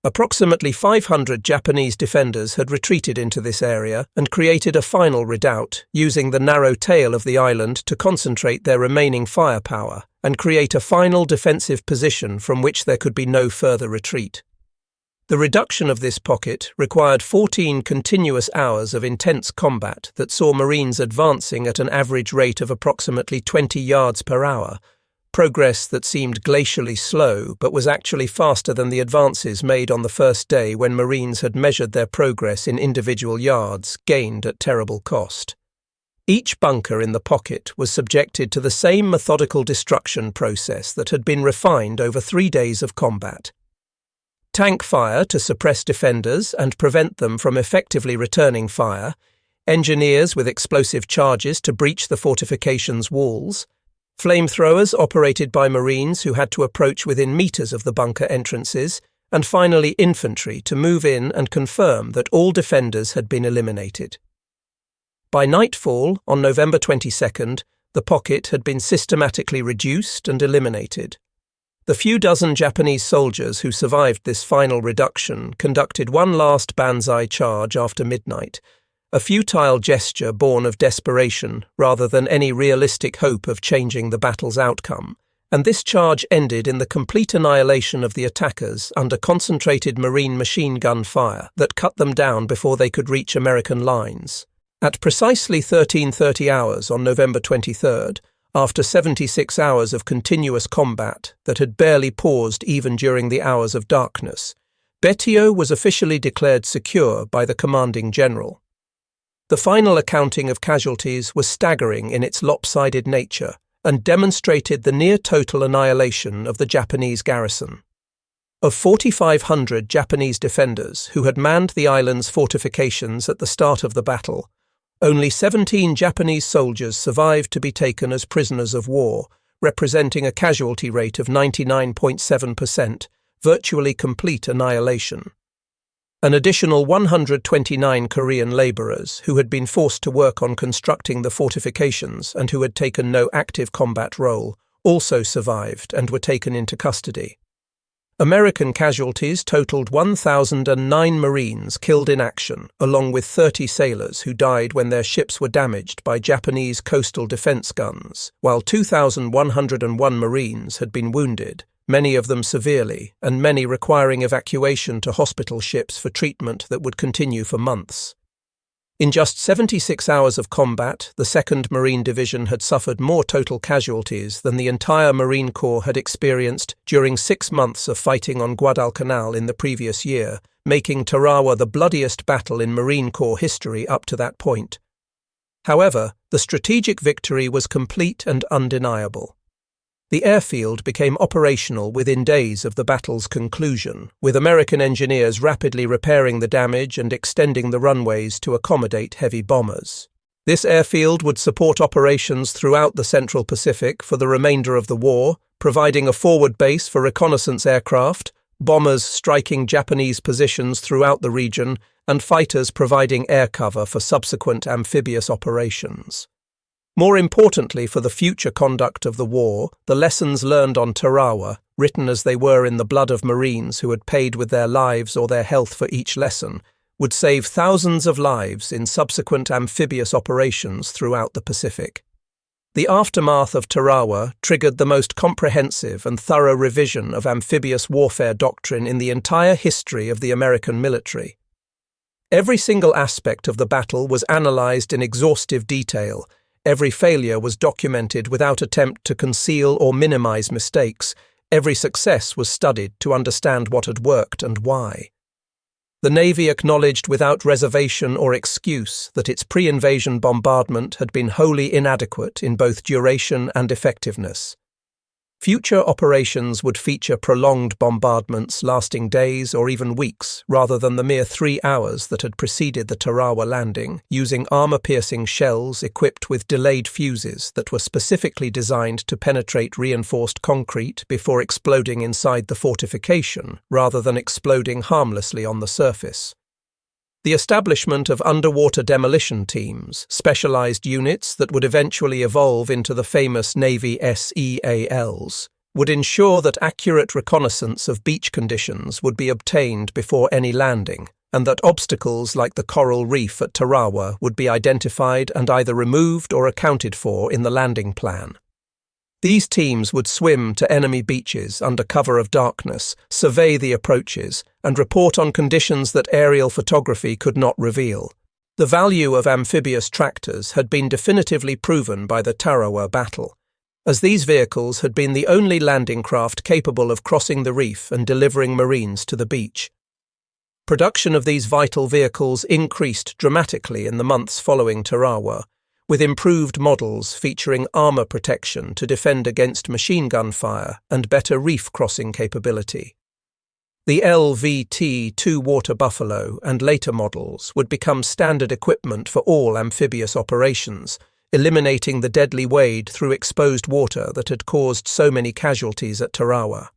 Approximately 500 Japanese defenders had retreated into this area and created a final redoubt, using the narrow tail of the island to concentrate their remaining firepower and create a final defensive position from which there could be no further retreat. The reduction of this pocket required 14 continuous hours of intense combat that saw Marines advancing at an average rate of approximately 20 yards per hour, progress that seemed glacially slow but was actually faster than the advances made on the first day when Marines had measured their progress in individual yards, gained at terrible cost. Each bunker in the pocket was subjected to the same methodical destruction process that had been refined over 3 days of combat. Tank fire to suppress defenders and prevent them from effectively returning fire, engineers with explosive charges to breach the fortification's walls, flamethrowers operated by Marines who had to approach within meters of the bunker entrances, and finally infantry to move in and confirm that all defenders had been eliminated. By nightfall, on November 22nd, the pocket had been systematically reduced and eliminated. The few dozen Japanese soldiers who survived this final reduction conducted one last banzai charge after midnight, a futile gesture born of desperation rather than any realistic hope of changing the battle's outcome, and this charge ended in the complete annihilation of the attackers under concentrated Marine machine gun fire that cut them down before they could reach American lines. At precisely 13:30 hours on November 23rd, after 76 hours of continuous combat that had barely paused even during the hours of darkness, Betio was officially declared secure by the commanding general. The final accounting of casualties was staggering in its lopsided nature and demonstrated the near-total annihilation of the Japanese garrison. Of 4,500 Japanese defenders who had manned the island's fortifications at the start of the battle, only 17 Japanese soldiers survived to be taken as prisoners of war, representing a casualty rate of 99.7%, virtually complete annihilation. An additional 129 Korean labourers who had been forced to work on constructing the fortifications and who had taken no active combat role also survived and were taken into custody. American casualties totaled 1,009 Marines killed in action, along with 30 sailors who died when their ships were damaged by Japanese coastal defense guns, while 2,101 Marines had been wounded, many of them severely, and many requiring evacuation to hospital ships for treatment that would continue for months. In just 76 hours of combat, the 2nd Marine Division had suffered more total casualties than the entire Marine Corps had experienced during 6 months of fighting on Guadalcanal in the previous year, making Tarawa the bloodiest battle in Marine Corps history up to that point. However, the strategic victory was complete and undeniable. The airfield became operational within days of the battle's conclusion, with American engineers rapidly repairing the damage and extending the runways to accommodate heavy bombers. This airfield would support operations throughout the Central Pacific for the remainder of the war, providing a forward base for reconnaissance aircraft, bombers striking Japanese positions throughout the region, and fighters providing air cover for subsequent amphibious operations. More importantly for the future conduct of the war, the lessons learned on Tarawa, written as they were in the blood of Marines who had paid with their lives or their health for each lesson, would save thousands of lives in subsequent amphibious operations throughout the Pacific. The aftermath of Tarawa triggered the most comprehensive and thorough revision of amphibious warfare doctrine in the entire history of the American military. Every single aspect of the battle was analyzed in exhaustive detail. Every failure was documented without attempt to conceal or minimize mistakes. Every success was studied to understand what had worked and why. The Navy acknowledged without reservation or excuse that its pre-invasion bombardment had been wholly inadequate in both duration and effectiveness. Future operations would feature prolonged bombardments lasting days or even weeks, rather than the mere 3 hours that had preceded the Tarawa landing, using armor-piercing shells equipped with delayed fuses that were specifically designed to penetrate reinforced concrete before exploding inside the fortification, rather than exploding harmlessly on the surface. The establishment of underwater demolition teams, specialized units that would eventually evolve into the famous Navy SEALs, would ensure that accurate reconnaissance of beach conditions would be obtained before any landing, and that obstacles like the coral reef at Tarawa would be identified and either removed or accounted for in the landing plan. These teams would swim to enemy beaches under cover of darkness, survey the approaches, and report on conditions that aerial photography could not reveal. The value of amphibious tractors had been definitively proven by the Tarawa battle, as these vehicles had been the only landing craft capable of crossing the reef and delivering Marines to the beach. Production of these vital vehicles increased dramatically in the months following Tarawa, with improved models featuring armor protection to defend against machine gun fire and better reef crossing capability. The LVT-2 Water Buffalo and later models would become standard equipment for all amphibious operations, eliminating the deadly wade through exposed water that had caused so many casualties at Tarawa.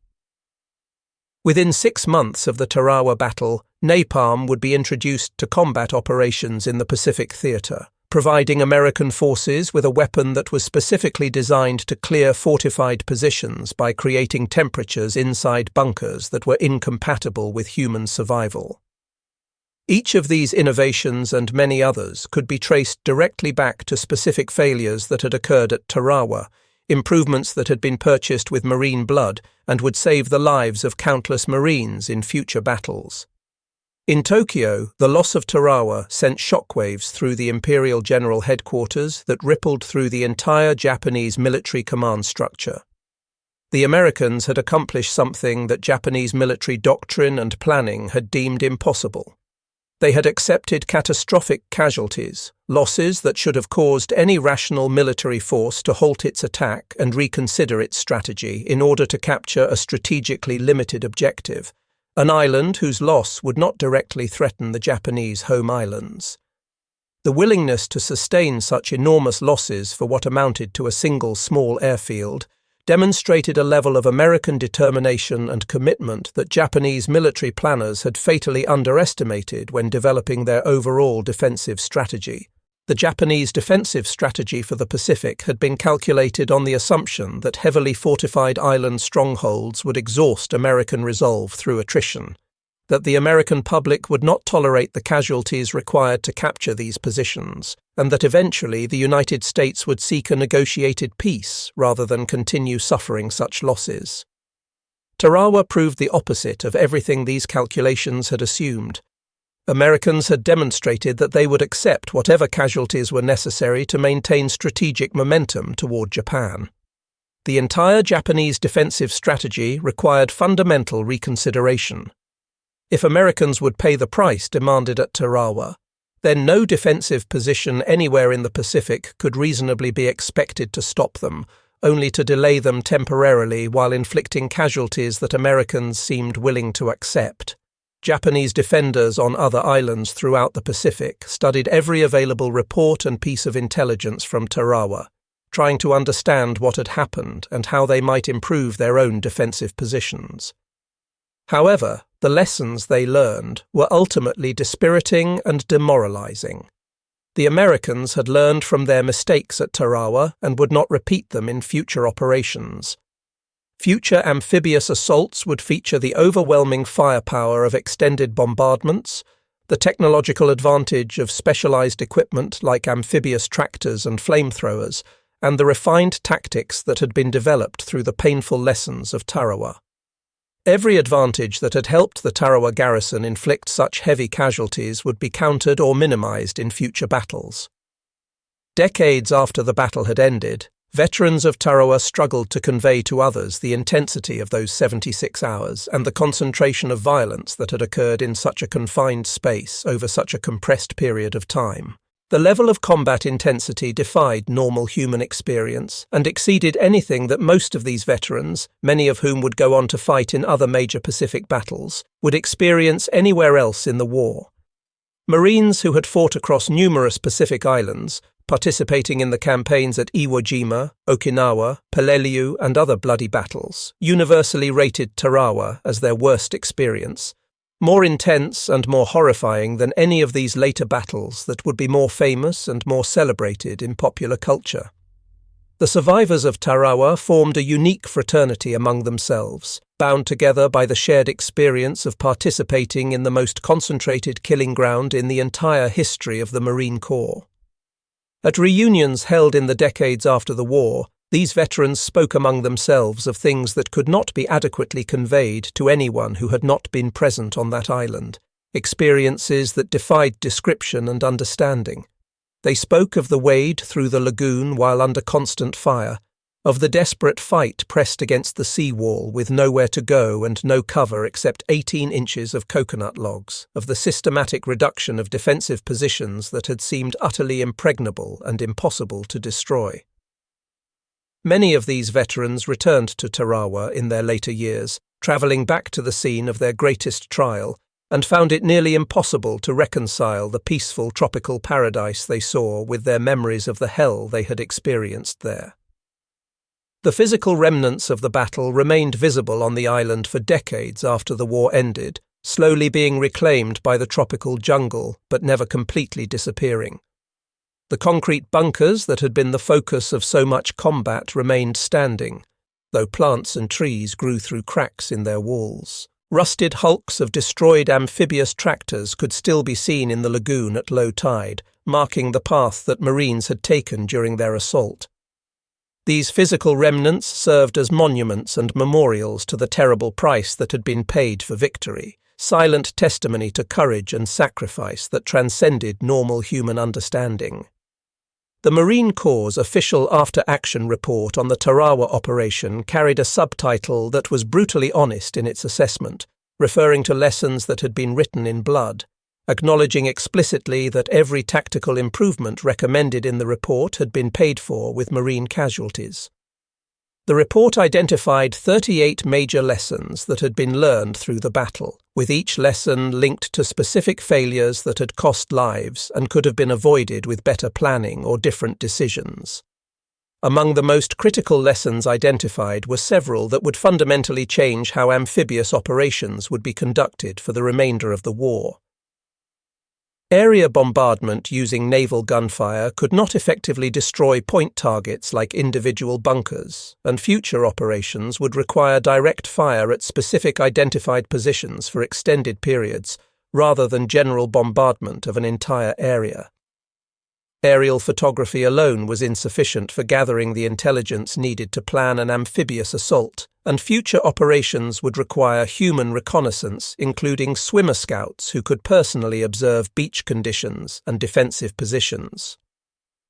Within 6 months of the Tarawa battle, napalm would be introduced to combat operations in the Pacific Theater, providing American forces with a weapon that was specifically designed to clear fortified positions by creating temperatures inside bunkers that were incompatible with human survival. Each of these innovations and many others could be traced directly back to specific failures that had occurred at Tarawa, improvements that had been purchased with Marine blood and would save the lives of countless Marines in future battles. In Tokyo, the loss of Tarawa sent shockwaves through the Imperial General Headquarters that rippled through the entire Japanese military command structure. The Americans had accomplished something that Japanese military doctrine and planning had deemed impossible. They had accepted catastrophic casualties, losses that should have caused any rational military force to halt its attack and reconsider its strategy in order to capture a strategically limited objective, an island whose loss would not directly threaten the Japanese home islands. The willingness to sustain such enormous losses for what amounted to a single small airfield demonstrated a level of American determination and commitment that Japanese military planners had fatally underestimated when developing their overall defensive strategy. The Japanese defensive strategy for the Pacific had been calculated on the assumption that heavily fortified island strongholds would exhaust American resolve through attrition, that the American public would not tolerate the casualties required to capture these positions, and that eventually the United States would seek a negotiated peace rather than continue suffering such losses. Tarawa proved the opposite of everything these calculations had assumed. Americans had demonstrated that they would accept whatever casualties were necessary to maintain strategic momentum toward Japan. The entire Japanese defensive strategy required fundamental reconsideration. If Americans would pay the price demanded at Tarawa, then no defensive position anywhere in the Pacific could reasonably be expected to stop them, only to delay them temporarily while inflicting casualties that Americans seemed willing to accept. Japanese defenders on other islands throughout the Pacific studied every available report and piece of intelligence from Tarawa, trying to understand what had happened and how they might improve their own defensive positions. However, the lessons they learned were ultimately dispiriting and demoralizing. The Americans had learned from their mistakes at Tarawa and would not repeat them in future operations. Future amphibious assaults would feature the overwhelming firepower of extended bombardments, the technological advantage of specialized equipment like amphibious tractors and flamethrowers, and the refined tactics that had been developed through the painful lessons of Tarawa. Every advantage that had helped the Tarawa garrison inflict such heavy casualties would be countered or minimized in future battles. Decades after the battle had ended, veterans of Tarawa struggled to convey to others the intensity of those 76 hours and the concentration of violence that had occurred in such a confined space over such a compressed period of time. The level of combat intensity defied normal human experience and exceeded anything that most of these veterans, many of whom would go on to fight in other major Pacific battles, would experience anywhere else in the war. Marines who had fought across numerous Pacific islands, participating in the campaigns at Iwo Jima, Okinawa, Peleliu, and other bloody battles, universally rated Tarawa as their worst experience, more intense and more horrifying than any of these later battles that would be more famous and more celebrated in popular culture. The survivors of Tarawa formed a unique fraternity among themselves, bound together by the shared experience of participating in the most concentrated killing ground in the entire history of the Marine Corps. At reunions held in the decades after the war, these veterans spoke among themselves of things that could not be adequately conveyed to anyone who had not been present on that island, experiences that defied description and understanding. They spoke of the wade through the lagoon while under constant fire, of the desperate fight pressed against the sea-wall with nowhere to go and no cover except 18 inches of coconut logs, of the systematic reduction of defensive positions that had seemed utterly impregnable and impossible to destroy. Many of these veterans returned to Tarawa in their later years, travelling back to the scene of their greatest trial, and found it nearly impossible to reconcile the peaceful tropical paradise they saw with their memories of the hell they had experienced there. The physical remnants of the battle remained visible on the island for decades after the war ended, slowly being reclaimed by the tropical jungle but never completely disappearing. The concrete bunkers that had been the focus of so much combat remained standing, though plants and trees grew through cracks in their walls. Rusted hulks of destroyed amphibious tractors could still be seen in the lagoon at low tide, marking the path that Marines had taken during their assault. These physical remnants served as monuments and memorials to the terrible price that had been paid for victory, silent testimony to courage and sacrifice that transcended normal human understanding. The Marine Corps' official after-action report on the Tarawa operation carried a subtitle that was brutally honest in its assessment, referring to lessons that had been written in blood, acknowledging explicitly that every tactical improvement recommended in the report had been paid for with Marine casualties. The report identified 38 major lessons that had been learned through the battle, with each lesson linked to specific failures that had cost lives and could have been avoided with better planning or different decisions. Among the most critical lessons identified were several that would fundamentally change how amphibious operations would be conducted for the remainder of the war. Area bombardment using naval gunfire could not effectively destroy point targets like individual bunkers, and future operations would require direct fire at specific identified positions for extended periods, rather than general bombardment of an entire area. Aerial photography alone was insufficient for gathering the intelligence needed to plan an amphibious assault, and future operations would require human reconnaissance, including swimmer scouts who could personally observe beach conditions and defensive positions.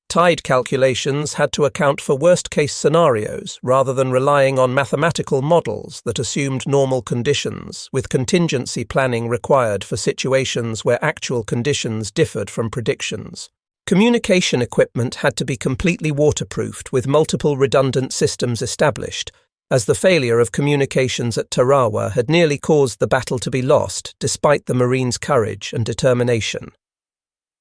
Tide calculations had to account for worst-case scenarios rather than relying on mathematical models that assumed normal conditions, with contingency planning required for situations where actual conditions differed from predictions. Communication equipment had to be completely waterproofed with multiple redundant systems established, as the failure of communications at Tarawa had nearly caused the battle to be lost despite the Marines' courage and determination.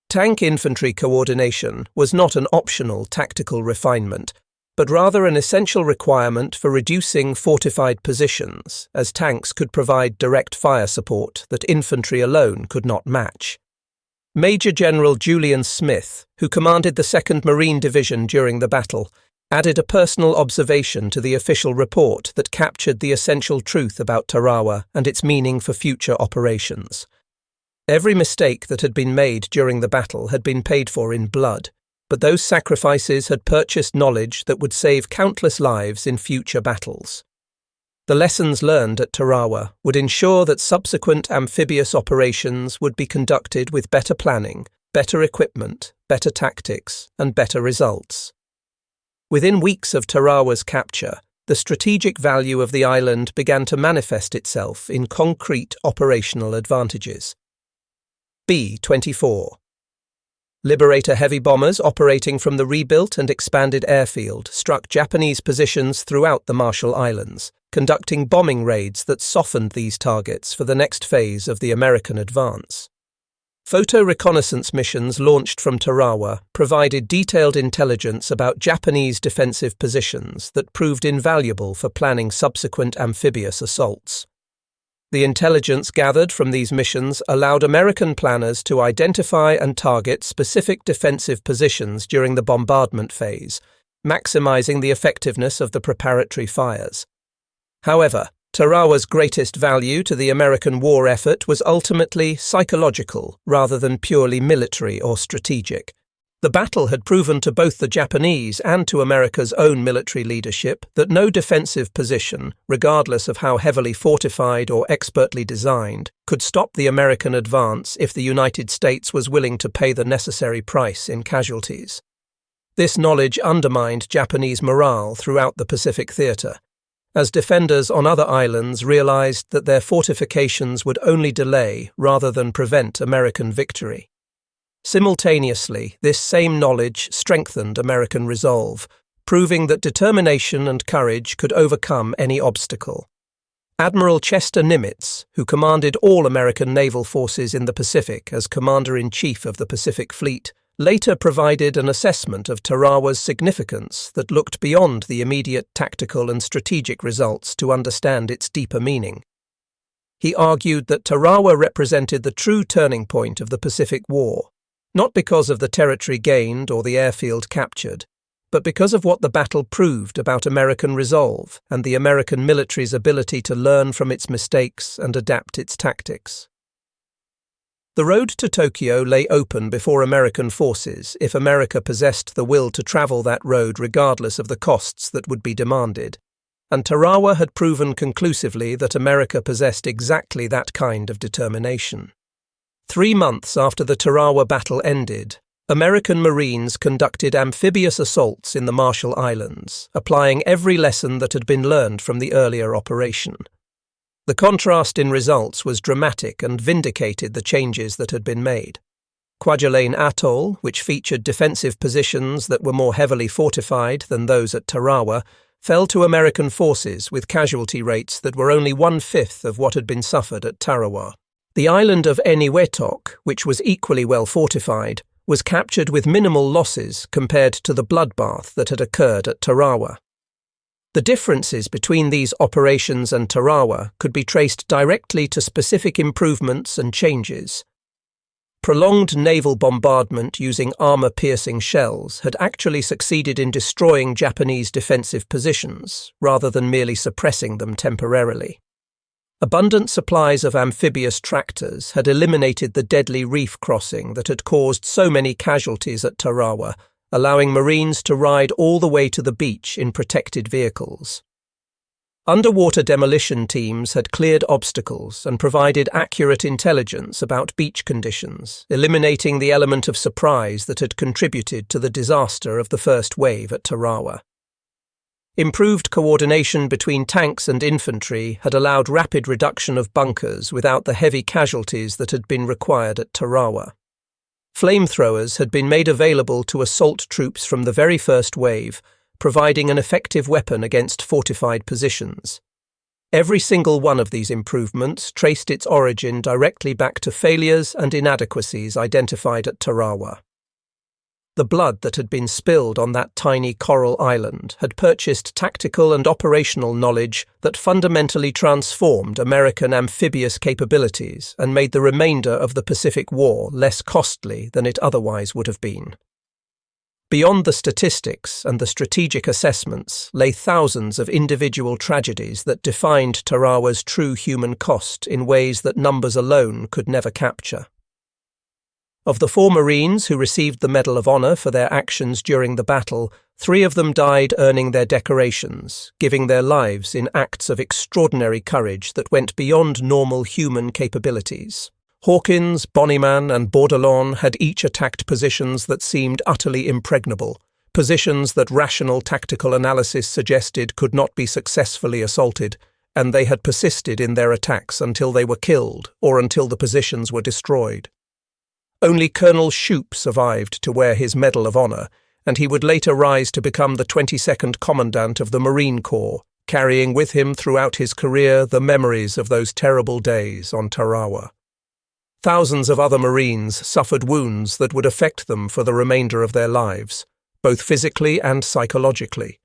Tank infantry coordination was not an optional tactical refinement, but rather an essential requirement for reducing fortified positions, as tanks could provide direct fire support that infantry alone could not match. Major General Julian Smith, who commanded the 2nd Marine Division during the battle, added a personal observation to the official report that captured the essential truth about Tarawa and its meaning for future operations. Every mistake that had been made during the battle had been paid for in blood, but those sacrifices had purchased knowledge that would save countless lives in future battles. The lessons learned at Tarawa would ensure that subsequent amphibious operations would be conducted with better planning, better equipment, better tactics, and better results. Within weeks of Tarawa's capture, the strategic value of the island began to manifest itself in concrete operational advantages. B-24. Liberator heavy bombers operating from the rebuilt and expanded airfield struck Japanese positions throughout the Marshall Islands, conducting bombing raids that softened these targets for the next phase of the American advance. Photo reconnaissance missions launched from Tarawa provided detailed intelligence about Japanese defensive positions that proved invaluable for planning subsequent amphibious assaults. The intelligence gathered from these missions allowed American planners to identify and target specific defensive positions during the bombardment phase, maximizing the effectiveness of the preparatory fires. However, Tarawa's greatest value to the American war effort was ultimately psychological rather than purely military or strategic. The battle had proven to both the Japanese and to America's own military leadership that no defensive position, regardless of how heavily fortified or expertly designed, could stop the American advance if the United States was willing to pay the necessary price in casualties. This knowledge undermined Japanese morale throughout the Pacific Theater, as defenders on other islands realized that their fortifications would only delay rather than prevent American victory. Simultaneously, this same knowledge strengthened American resolve, proving that determination and courage could overcome any obstacle. Admiral Chester Nimitz, who commanded all American naval forces in the Pacific as Commander-in-Chief of the Pacific Fleet, later provided an assessment of Tarawa's significance that looked beyond the immediate tactical and strategic results to understand its deeper meaning. He argued that Tarawa represented the true turning point of the Pacific War, not because of the territory gained or the airfield captured, but because of what the battle proved about American resolve and the American military's ability to learn from its mistakes and adapt its tactics. The road to Tokyo lay open before American forces if America possessed the will to travel that road regardless of the costs that would be demanded, and Tarawa had proven conclusively that America possessed exactly that kind of determination. 3 months after the Tarawa battle ended, American Marines conducted amphibious assaults in the Marshall Islands, applying every lesson that had been learned from the earlier operation. The contrast in results was dramatic and vindicated the changes that had been made. Kwajalein Atoll, which featured defensive positions that were more heavily fortified than those at Tarawa, fell to American forces with casualty rates that were only 1/5 of what had been suffered at Tarawa. The island of Eniwetok, which was equally well fortified, was captured with minimal losses compared to the bloodbath that had occurred at Tarawa. The differences between these operations and Tarawa could be traced directly to specific improvements and changes. Prolonged naval bombardment using armor-piercing shells had actually succeeded in destroying Japanese defensive positions, rather than merely suppressing them temporarily. Abundant supplies of amphibious tractors had eliminated the deadly reef crossing that had caused so many casualties at Tarawa, allowing Marines to ride all the way to the beach in protected vehicles. Underwater demolition teams had cleared obstacles and provided accurate intelligence about beach conditions, eliminating the element of surprise that had contributed to the disaster of the first wave at Tarawa. Improved coordination between tanks and infantry had allowed rapid reduction of bunkers without the heavy casualties that had been required at Tarawa. Flamethrowers had been made available to assault troops from the very first wave, providing an effective weapon against fortified positions. Every single one of these improvements traced its origin directly back to failures and inadequacies identified at Tarawa. The blood that had been spilled on that tiny coral island had purchased tactical and operational knowledge that fundamentally transformed American amphibious capabilities and made the remainder of the Pacific War less costly than it otherwise would have been. Beyond the statistics and the strategic assessments lay thousands of individual tragedies that defined Tarawa's true human cost in ways that numbers alone could never capture. Of the 4 Marines who received the Medal of Honor for their actions during the battle, 3 of them died earning their decorations, giving their lives in acts of extraordinary courage that went beyond normal human capabilities. Hawkins, Bonnyman, and Bordelon had each attacked positions that seemed utterly impregnable, positions that rational tactical analysis suggested could not be successfully assaulted, and they had persisted in their attacks until they were killed or until the positions were destroyed. Only Colonel Shoup survived to wear his Medal of Honor, and he would later rise to become the 22nd Commandant of the Marine Corps, carrying with him throughout his career the memories of those terrible days on Tarawa. Thousands of other Marines suffered wounds that would affect them for the remainder of their lives, both physically and psychologically.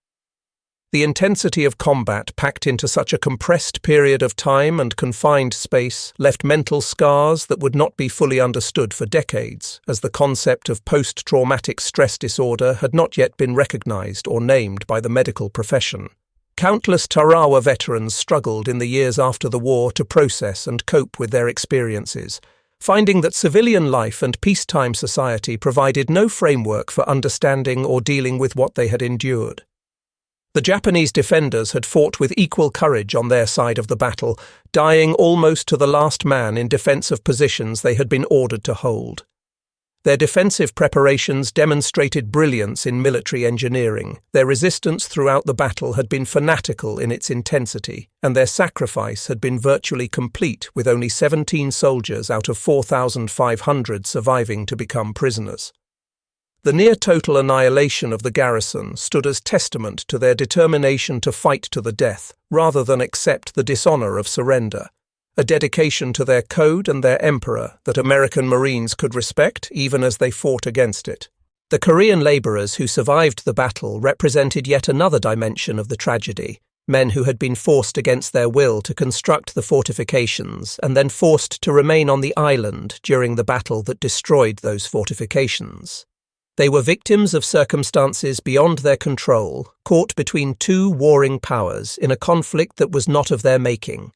The intensity of combat packed into such a compressed period of time and confined space left mental scars that would not be fully understood for decades, as the concept of post-traumatic stress disorder had not yet been recognized or named by the medical profession. Countless Tarawa veterans struggled in the years after the war to process and cope with their experiences, finding that civilian life and peacetime society provided no framework for understanding or dealing with what they had endured. The Japanese defenders had fought with equal courage on their side of the battle, dying almost to the last man in defense of positions they had been ordered to hold. Their defensive preparations demonstrated brilliance in military engineering. Their resistance throughout the battle had been fanatical in its intensity, and their sacrifice had been virtually complete, with only 17 soldiers out of 4,500 surviving to become prisoners. The near-total annihilation of the garrison stood as testament to their determination to fight to the death rather than accept the dishonor of surrender, a dedication to their code and their emperor that American Marines could respect even as they fought against it. The Korean laborers who survived the battle represented yet another dimension of the tragedy, men who had been forced against their will to construct the fortifications and then forced to remain on the island during the battle that destroyed those fortifications. They were victims of circumstances beyond their control, caught between two warring powers in a conflict that was not of their making.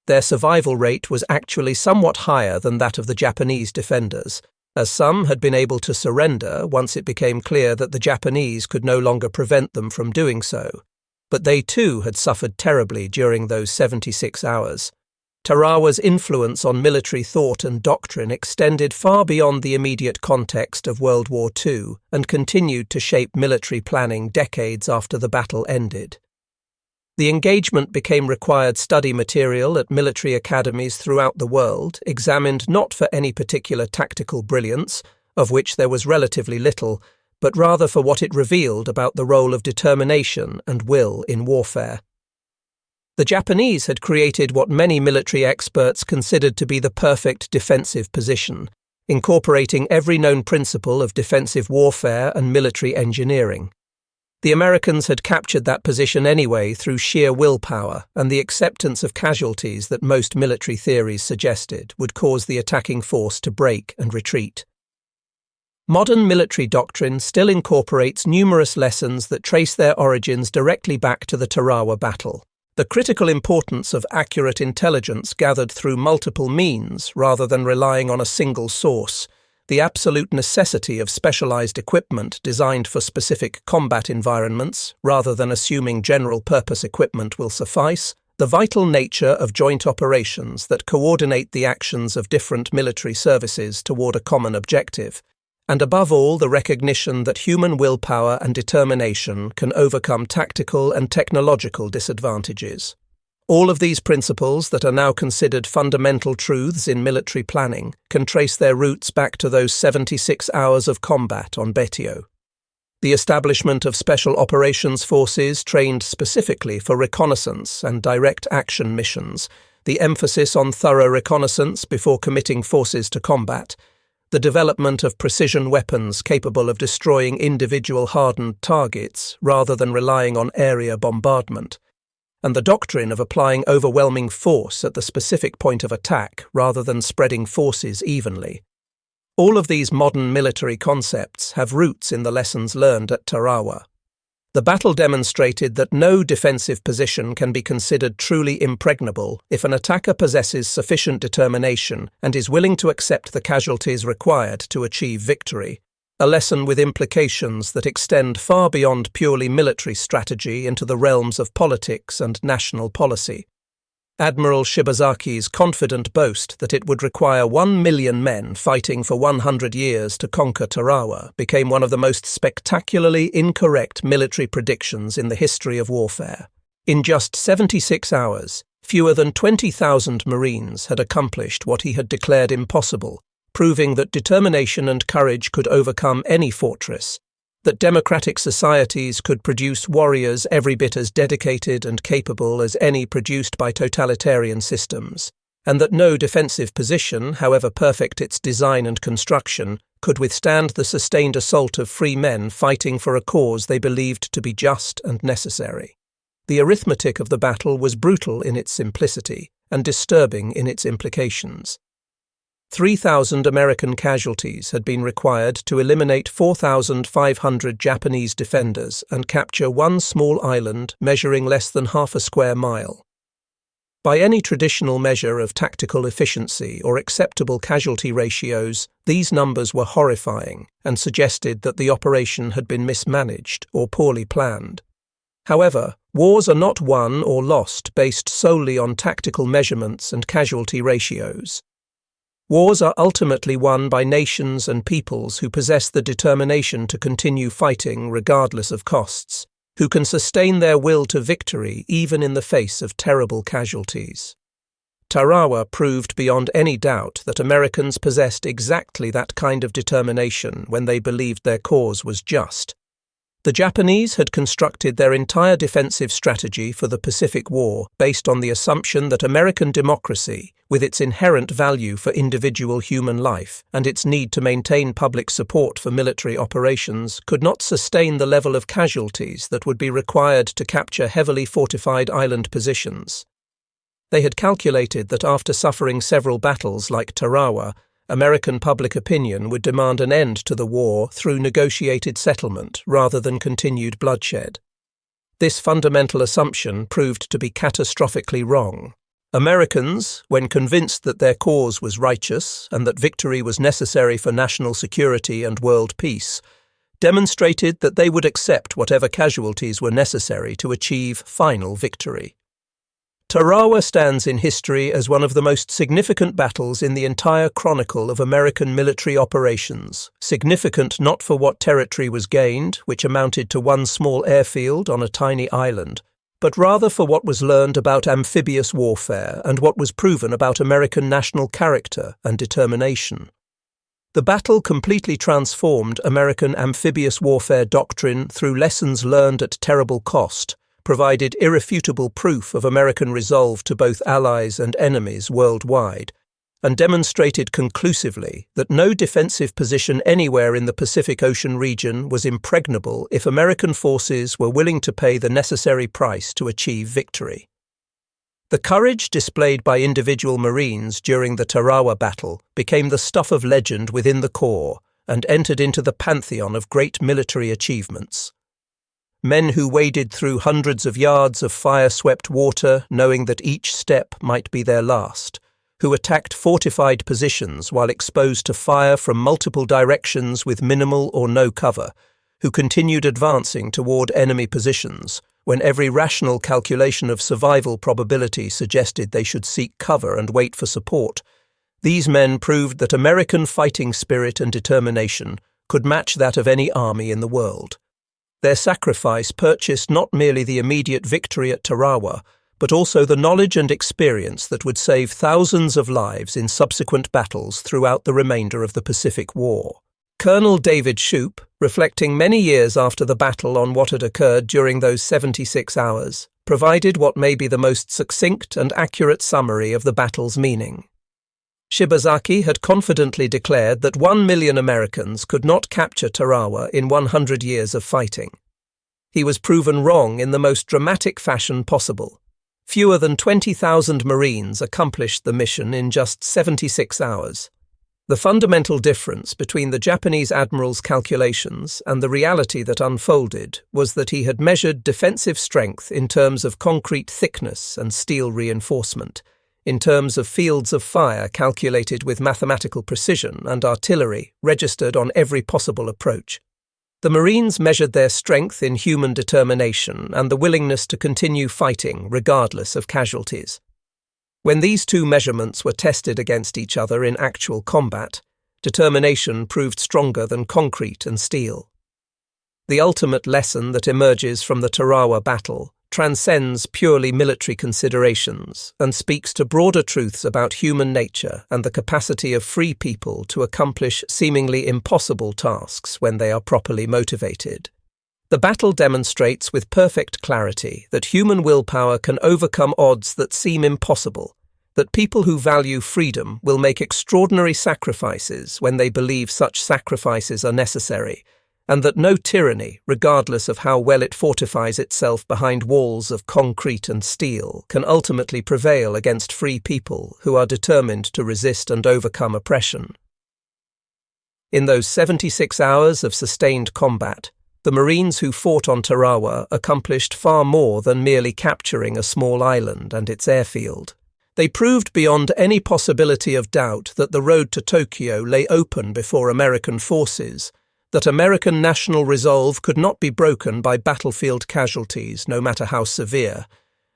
Their survival rate was actually somewhat higher than that of the Japanese defenders, as some had been able to surrender once it became clear that the Japanese could no longer prevent them from doing so. But they too had suffered terribly during those 76 hours. Tarawa's influence on military thought and doctrine extended far beyond the immediate context of World War II and continued to shape military planning decades after the battle ended. The engagement became required study material at military academies throughout the world, examined not for any particular tactical brilliance, of which there was relatively little, but rather for what it revealed about the role of determination and will in warfare. The Japanese had created what many military experts considered to be the perfect defensive position, incorporating every known principle of defensive warfare and military engineering. The Americans had captured that position anyway through sheer willpower and the acceptance of casualties that most military theories suggested would cause the attacking force to break and retreat. Modern military doctrine still incorporates numerous lessons that trace their origins directly back to the Tarawa battle. The critical importance of accurate intelligence gathered through multiple means rather than relying on a single source, the absolute necessity of specialized equipment designed for specific combat environments rather than assuming general-purpose equipment will suffice, the vital nature of joint operations that coordinate the actions of different military services toward a common objective, and above all the recognition that human willpower and determination can overcome tactical and technological disadvantages. All of these principles that are now considered fundamental truths in military planning can trace their roots back to those 76 hours of combat on Betio. The establishment of special operations forces trained specifically for reconnaissance and direct action missions, the emphasis on thorough reconnaissance before committing forces to combat, the development of precision weapons capable of destroying individual hardened targets rather than relying on area bombardment, and the doctrine of applying overwhelming force at the specific point of attack rather than spreading forces evenly. All of these modern military concepts have roots in the lessons learned at Tarawa. The battle demonstrated that no defensive position can be considered truly impregnable if an attacker possesses sufficient determination and is willing to accept the casualties required to achieve victory, a lesson with implications that extend far beyond purely military strategy into the realms of politics and national policy. Admiral Shibazaki's confident boast that it would require 1 million men fighting for 100 years to conquer Tarawa became one of the most spectacularly incorrect military predictions in the history of warfare. In just 76 hours, fewer than 20,000 Marines had accomplished what he had declared impossible, proving that determination and courage could overcome any fortress, that democratic societies could produce warriors every bit as dedicated and capable as any produced by totalitarian systems, and that no defensive position, however perfect its design and construction, could withstand the sustained assault of free men fighting for a cause they believed to be just and necessary. The arithmetic of the battle was brutal in its simplicity and disturbing in its implications. 3,000 American casualties had been required to eliminate 4,500 Japanese defenders and capture one small island measuring less than half a square mile. By any traditional measure of tactical efficiency or acceptable casualty ratios, these numbers were horrifying and suggested that the operation had been mismanaged or poorly planned. However, wars are not won or lost based solely on tactical measurements and casualty ratios. Wars are ultimately won by nations and peoples who possess the determination to continue fighting regardless of costs, who can sustain their will to victory even in the face of terrible casualties. Tarawa proved beyond any doubt that Americans possessed exactly that kind of determination when they believed their cause was just. The Japanese had constructed their entire defensive strategy for the Pacific War based on the assumption that American democracy, with its inherent value for individual human life and its need to maintain public support for military operations, could not sustain the level of casualties that would be required to capture heavily fortified island positions. They had calculated that after suffering several battles like Tarawa, American public opinion would demand an end to the war through negotiated settlement rather than continued bloodshed. This fundamental assumption proved to be catastrophically wrong. Americans, when convinced that their cause was righteous and that victory was necessary for national security and world peace, demonstrated that they would accept whatever casualties were necessary to achieve final victory. Tarawa stands in history as one of the most significant battles in the entire chronicle of American military operations, significant not for what territory was gained, which amounted to one small airfield on a tiny island, but rather for what was learned about amphibious warfare and what was proven about American national character and determination. The battle completely transformed American amphibious warfare doctrine through lessons learned at terrible cost, provided irrefutable proof of American resolve to both allies and enemies worldwide, and demonstrated conclusively that no defensive position anywhere in the Pacific Ocean region was impregnable if American forces were willing to pay the necessary price to achieve victory. The courage displayed by individual Marines during the Tarawa battle became the stuff of legend within the Corps and entered into the pantheon of great military achievements. Men who waded through hundreds of yards of fire-swept water knowing that each step might be their last, who attacked fortified positions while exposed to fire from multiple directions with minimal or no cover, who continued advancing toward enemy positions when every rational calculation of survival probability suggested they should seek cover and wait for support. These men proved that American fighting spirit and determination could match that of any army in the world. Their sacrifice purchased not merely the immediate victory at Tarawa, but also the knowledge and experience that would save thousands of lives in subsequent battles throughout the remainder of the Pacific War. Colonel David Shoup, reflecting many years after the battle on what had occurred during those 76 hours, provided what may be the most succinct and accurate summary of the battle's meaning. Shibazaki had confidently declared that 1 million Americans could not capture Tarawa in 100 years of fighting. He was proven wrong in the most dramatic fashion possible. Fewer than 20,000 Marines accomplished the mission in just 76 hours. The fundamental difference between the Japanese admiral's calculations and the reality that unfolded was that he had measured defensive strength in terms of concrete thickness and steel reinforcement, in terms of fields of fire calculated with mathematical precision and artillery registered on every possible approach. The Marines measured their strength in human determination and the willingness to continue fighting regardless of casualties. When these two measurements were tested against each other in actual combat, determination proved stronger than concrete and steel. The ultimate lesson that emerges from the Tarawa battle transcends purely military considerations and speaks to broader truths about human nature and the capacity of free people to accomplish seemingly impossible tasks when they are properly motivated. The battle demonstrates with perfect clarity that human willpower can overcome odds that seem impossible, that people who value freedom will make extraordinary sacrifices when they believe such sacrifices are necessary, and that no tyranny, regardless of how well it fortifies itself behind walls of concrete and steel, can ultimately prevail against free people who are determined to resist and overcome oppression. In those 76 hours of sustained combat, the Marines who fought on Tarawa accomplished far more than merely capturing a small island and its airfield. They proved beyond any possibility of doubt that the road to Tokyo lay open before American forces, that American national resolve could not be broken by battlefield casualties, no matter how severe,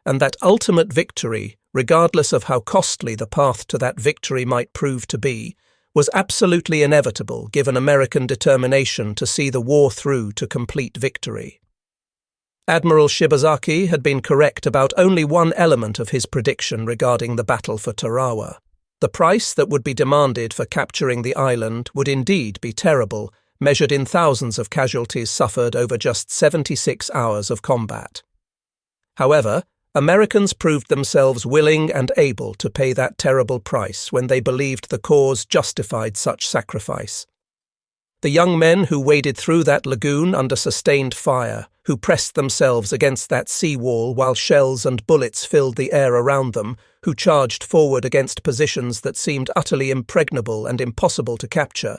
and that ultimate victory, regardless of how costly the path to that victory might prove to be, was absolutely inevitable given American determination to see the war through to complete victory. Admiral Shibazaki had been correct about only one element of his prediction regarding the battle for Tarawa. The price that would be demanded for capturing the island would indeed be terrible, measured in thousands of casualties suffered over just 76 hours of combat. However, Americans proved themselves willing and able to pay that terrible price when they believed the cause justified such sacrifice. The young men who waded through that lagoon under sustained fire, who pressed themselves against that seawall while shells and bullets filled the air around them, who charged forward against positions that seemed utterly impregnable and impossible to capture,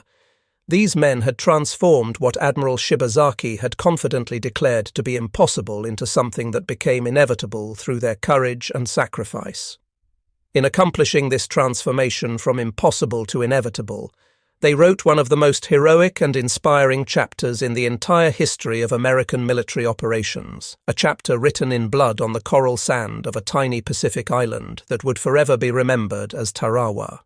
these men had transformed what Admiral Shibazaki had confidently declared to be impossible into something that became inevitable through their courage and sacrifice. In accomplishing this transformation from impossible to inevitable, they wrote one of the most heroic and inspiring chapters in the entire history of American military operations, a chapter written in blood on the coral sand of a tiny Pacific island that would forever be remembered as Tarawa.